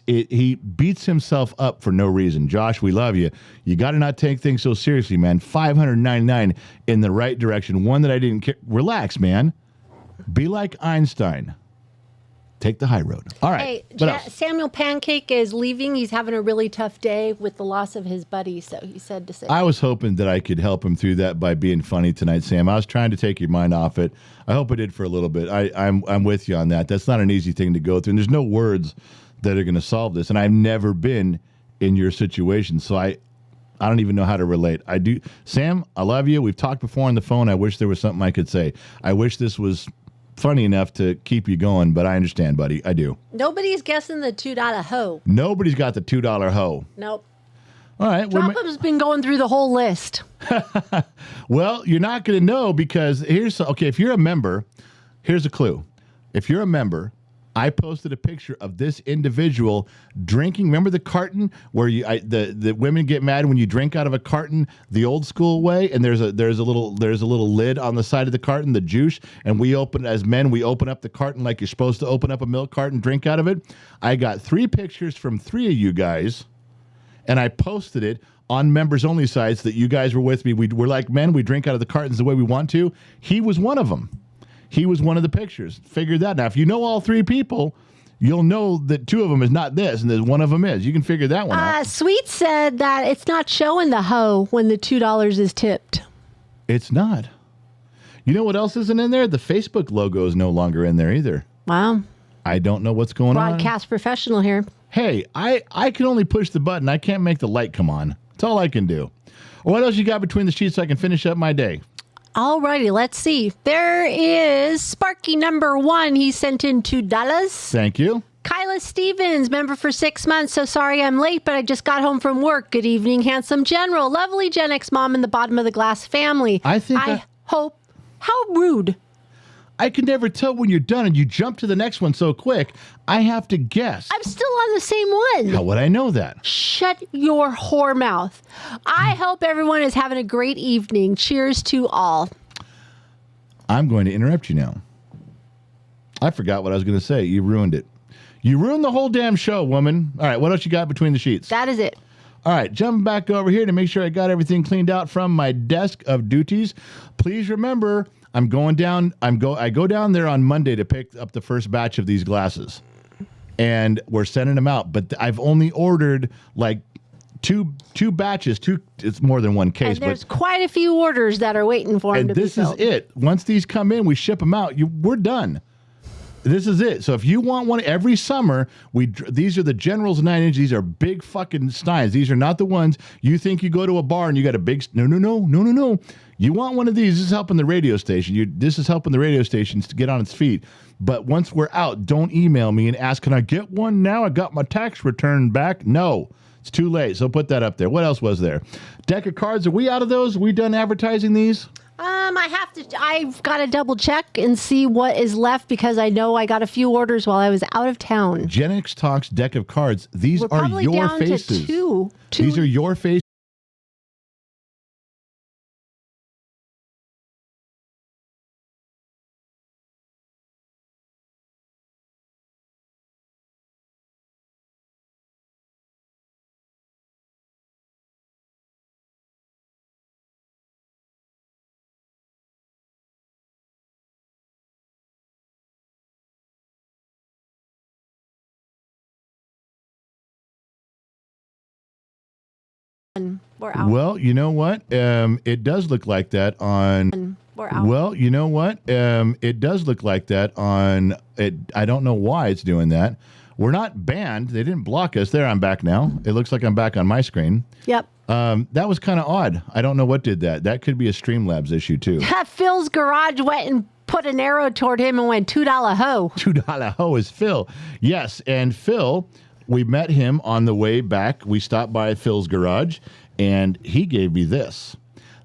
He beats himself up for no reason. Josh, we love you. You got to not take things so seriously, man. 599 in the right direction. One that I didn't care. Relax, man. Be like Einstein. Take the high road. All right. Hey, Samuel Pancake is leaving. He's having a really tough day with the loss of his buddy, so he said to say. I was hoping that I could help him through that by being funny tonight, Sam. I was trying to take your mind off it. I hope I did for a little bit. I'm with you on that. That's not an easy thing to go through, and there's no words that are going to solve this. And I've never been in your situation, so I don't even know how to relate. I do, Sam. I love you. We've talked before on the phone. I wish there was something I could say. I wish this was funny enough to keep you going, but I understand, buddy. I do. Nobody's guessing the $2 hoe. Nobody's got the $2 hoe. Nope. All right. Dropham's been going through the whole list. Well, you're not going to know because if you're a member, here's a clue. If you're a member, I posted a picture of this individual drinking. Remember the carton where the women get mad when you drink out of a carton the old school way, and there's a little lid on the side of the carton, the juice, and we open up the carton like you're supposed to open up a milk carton, drink out of it. I got 3 pictures from 3 of you guys, and I posted it on members only sites that you guys were with me. We're like men. We drink out of the cartons the way we want to. He was one of them. He was one of the pictures. Figure that. Now, if you know all 3 people, you'll know that 2 of them is not this, and that one of them is. You can figure that one out. Sweet said that it's not showing the hoe when the $2 is tipped. It's not. You know what else isn't in there? The Facebook logo is no longer in there either. Wow. I don't know what's going on. Broadcast professional here. Hey, I can only push the button. I can't make the light come on. That's all I can do. What else you got between the sheets so I can finish up my day? Alrighty, let's see. There is Sparky number 1. He sent in $2. Thank you. Kyla Stevens, member for 6 months. So sorry I'm late, but I just got home from work. Good evening, handsome general. Lovely Gen X mom in the bottom of the glass family. I hope. How rude. I can never tell when you're done and you jump to the next one so quick. I have to guess. I'm still on the same one. How would I know that? Shut your whore mouth. I hope everyone is having a great evening. Cheers to all. I'm going to interrupt you now. I forgot what I was going to say. You ruined it. You ruined the whole damn show, woman. All right, what else you got between the sheets? That is it. All right, jumping back over here to make sure I got everything cleaned out from my desk of duties. Please remember, I'm going down. I go down there on Monday to pick up the first batch of these glasses, and we're sending them out. But I've only ordered like two batches. It's more than one case. And there's quite a few orders that are waiting for them to be filled. And this is it. Once these come in, we ship them out. We're done. This is it. So if you want one every summer, these are the Generals 9-inch. These are big fucking steins. These are not the ones you think you go to a bar and you got a big. No. You want one of these. This is helping the radio station. This is helping the radio stations to get on its feet. But once we're out, don't email me and ask, can I get one now? I got my tax return back. No, it's too late. So put that up there. What else was there? Deck of cards. Are we out of those? Are we done advertising these? I've got to double check and see what is left because I know I got a few orders while I was out of town. Gen X Talks deck of cards. These We're are your down faces. To two. These are your faces. We're out. Well, you know what? It does look like that on. We're out. Well, you know what? It does look like that on it. I don't know why it's doing that. We're not banned. They didn't block us. There, I'm back now. It looks like I'm back on my screen. Yep. That was kind of odd. I don't know what did that. That could be a Streamlabs issue too. Phil's garage went and put an arrow toward him and went $2 hoe. $2 hoe is Phil. Yes, and Phil. We met him on the way back. We stopped by Phil's garage, and he gave me this.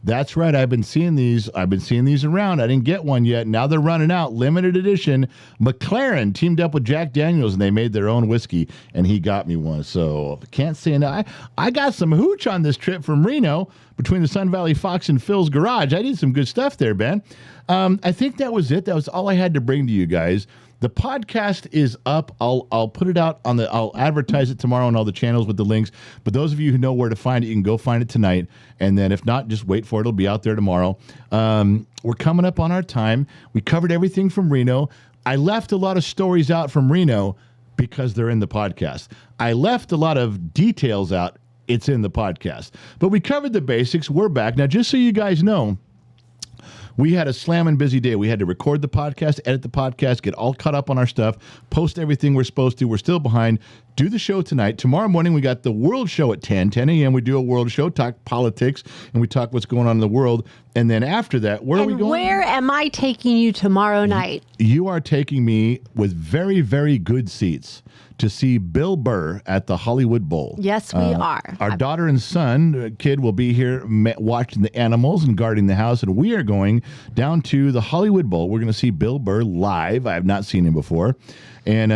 That's right. I've been seeing these around. I didn't get one yet. Now they're running out. Limited edition. McLaren teamed up with Jack Daniels, and they made their own whiskey, and he got me one. So can't say no. I got some hooch on this trip from Reno between the Sun Valley Fox and Phil's garage. I did some good stuff there, Ben. I think that was it. That was all I had to bring to you guys. The podcast is up. I'll put it out I'll advertise it tomorrow on all the channels with the links. But those of you who know where to find it, you can go find it tonight. And then if not, just wait for it. It'll be out there tomorrow. We're coming up on our time. We covered everything from Reno. I left a lot of stories out from Reno because they're in the podcast. I left a lot of details out. It's in the podcast. But we covered the basics. We're back. Now, just so you guys know, we had a slamming busy day. We had to record the podcast, edit the podcast, get all caught up on our stuff, post everything we're supposed to. We're still behind. do the show tonight. Tomorrow morning, we got the World Show at 10 a.m. We do a World Show, talk politics, and we talk what's going on in the world. And then after that, where are we going? Where am I taking you tomorrow night? You are taking me with very, very good seats to see Bill Burr at the Hollywood Bowl. Yes, we are. Our daughter and son, kid, will be here watching the animals and guarding the house, and we are going down to the Hollywood Bowl. We're going to see Bill Burr live. I have not seen him before. And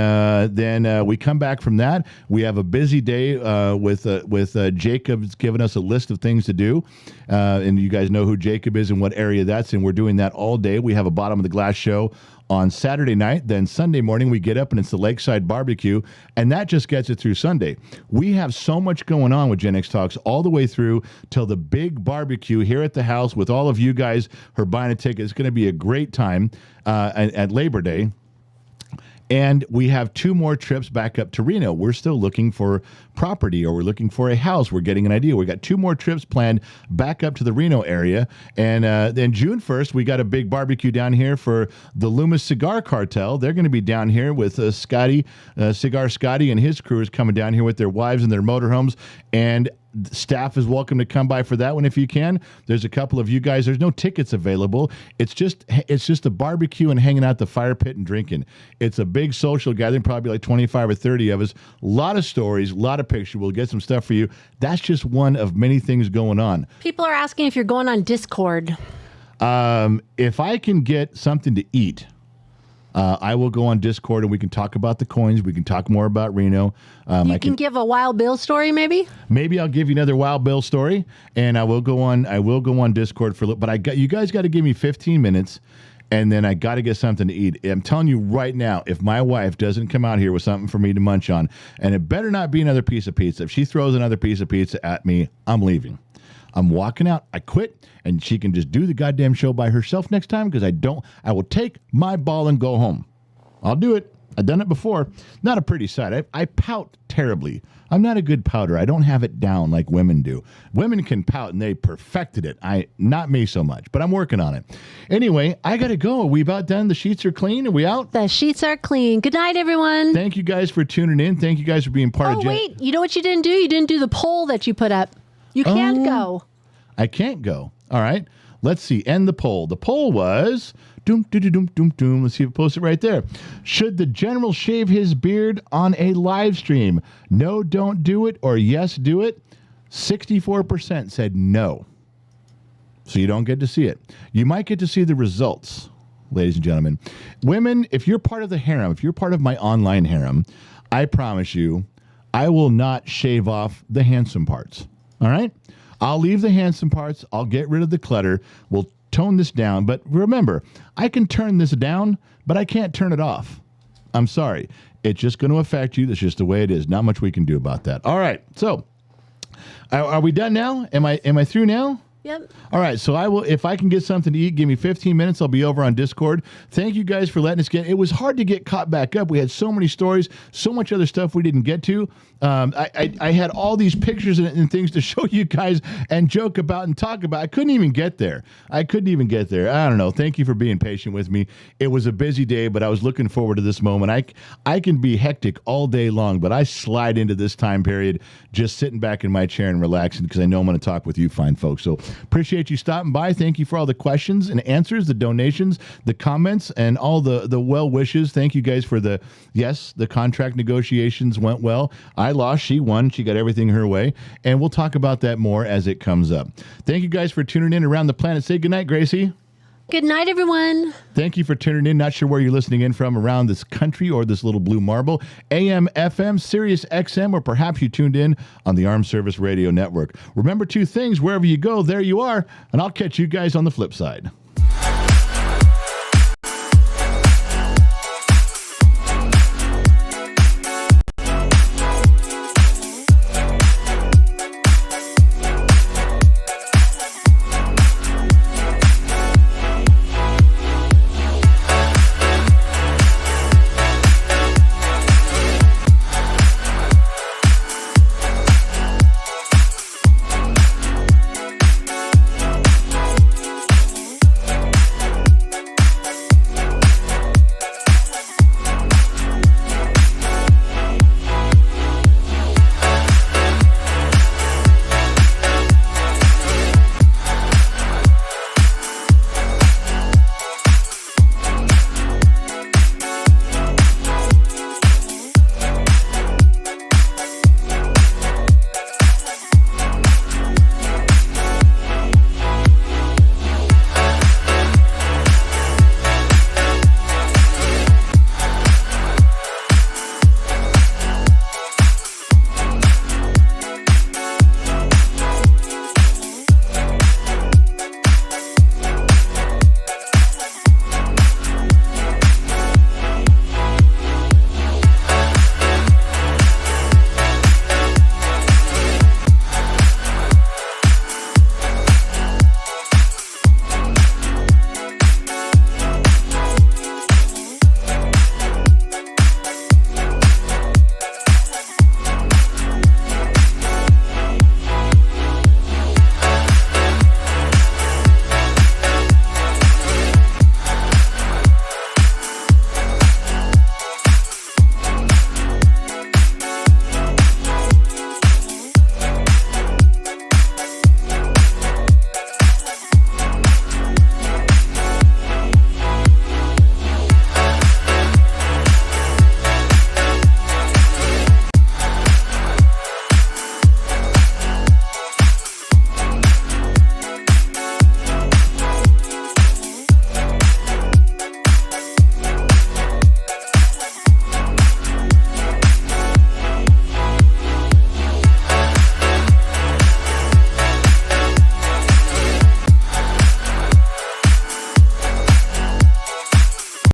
then we come back from that. We have a busy day with Jacob giving us a list of things to do. And you guys know who Jacob is and what area that's in. We're doing that all day. We have a Bottom of the Glass show on Saturday night. Then Sunday morning we get up and it's the Lakeside Barbecue, and that just gets it through Sunday. We have so much going on with Gen X Talks all the way through till the big barbecue here at the house with all of you guys who are buying a ticket. It's going to be a great time at Labor Day. And we have 2 more trips back up to Reno. We're still looking for property, or we're looking for a house. We're getting an idea. We got 2 more trips planned back up to the Reno area. And then June 1st, we got a big barbecue down here for the Loomis Cigar Cartel. They're going to be down here with Scotty, Cigar Scotty, and his crew is coming down here with their wives and their motorhomes. And staff is welcome to come by for that one if you can. There's a couple of you guys. There's no tickets available. It's just a barbecue and hanging out the fire pit and drinking. It's a big social gathering, probably like 25 or 30 of us. A lot of stories, a lot of pictures. We'll get some stuff for you. That's just one of many things going on. People are asking if you're going on Discord. If I can get something to eat, I will go on Discord and we can talk about the coins. We can talk more about Reno. You can give a Wild Bill story, maybe. Maybe I'll give you another Wild Bill story, and I will go on Discord for a little. But you guys got to give me 15 minutes, and then I got to get something to eat. I'm telling you right now, if my wife doesn't come out here with something for me to munch on, and it better not be another piece of pizza. If she throws another piece of pizza at me, I'm leaving. I'm walking out. I quit, and she can just do the goddamn show by herself next time because I will take my ball and go home. I'll do it. I've done it before. Not a pretty sight. I pout terribly. I'm not a good pouter. I don't have it down like women do. Women can pout, and they perfected it. Not me so much, but I'm working on it. Anyway, I got to go. Are we about done? The sheets are clean? Are we out? The sheets are clean. Good night, everyone. Thank you guys for tuning in. Thank you guys for being part of Gen. Oh, wait. You know what you didn't do? You didn't do the poll that you put up. You can't go. I can't go. All right. Let's see. End the poll. The poll was doom, doom, doom, doom, doom. Let's see if it posted right there. Should the general shave his beard on a live stream? No, don't do it, or yes, do it. 64% said no. So you don't get to see it. You might get to see the results, ladies and gentlemen. Women, if you're part of the harem, if you're part of my online harem, I promise you, I will not shave off the handsome parts. All right? I'll leave the handsome parts. I'll get rid of the clutter. We'll tone this down. But remember, I can turn this down, but I can't turn it off. I'm sorry. It's just going to affect you. That's just the way it is. Not much we can do about that. All right. So, are we done now? Am I through now? Yep. All right, so I will, if I can get something to eat, give me 15 minutes. I'll be over on Discord. Thank you guys for letting us it was hard to get caught back up. We had so many stories, so much other stuff we didn't get to. I had all these pictures and things to show you guys and joke about and talk about. I couldn't even get there. I don't know. Thank you for being patient with me. It was a busy day, but I was looking forward to this moment. I can be hectic all day long, but I slide into this time period just sitting back in my chair and relaxing because I know I'm going to talk with you fine folks. So appreciate you stopping by. Thank you for all the questions and answers, the donations, the comments, and all the well wishes. Thank you guys for the contract negotiations went well. I lost. She won. She got everything her way. And we'll talk about that more as it comes up. Thank you guys for tuning in around the planet. Say goodnight, Gracie. Good night, everyone. Thank you for tuning in. Not sure where you're listening in from around this country or this little blue marble. AM, FM, Sirius XM, or perhaps you tuned in on the Armed Service Radio Network. Remember 2 things. Wherever you go, there you are. And I'll catch you guys on the flip side.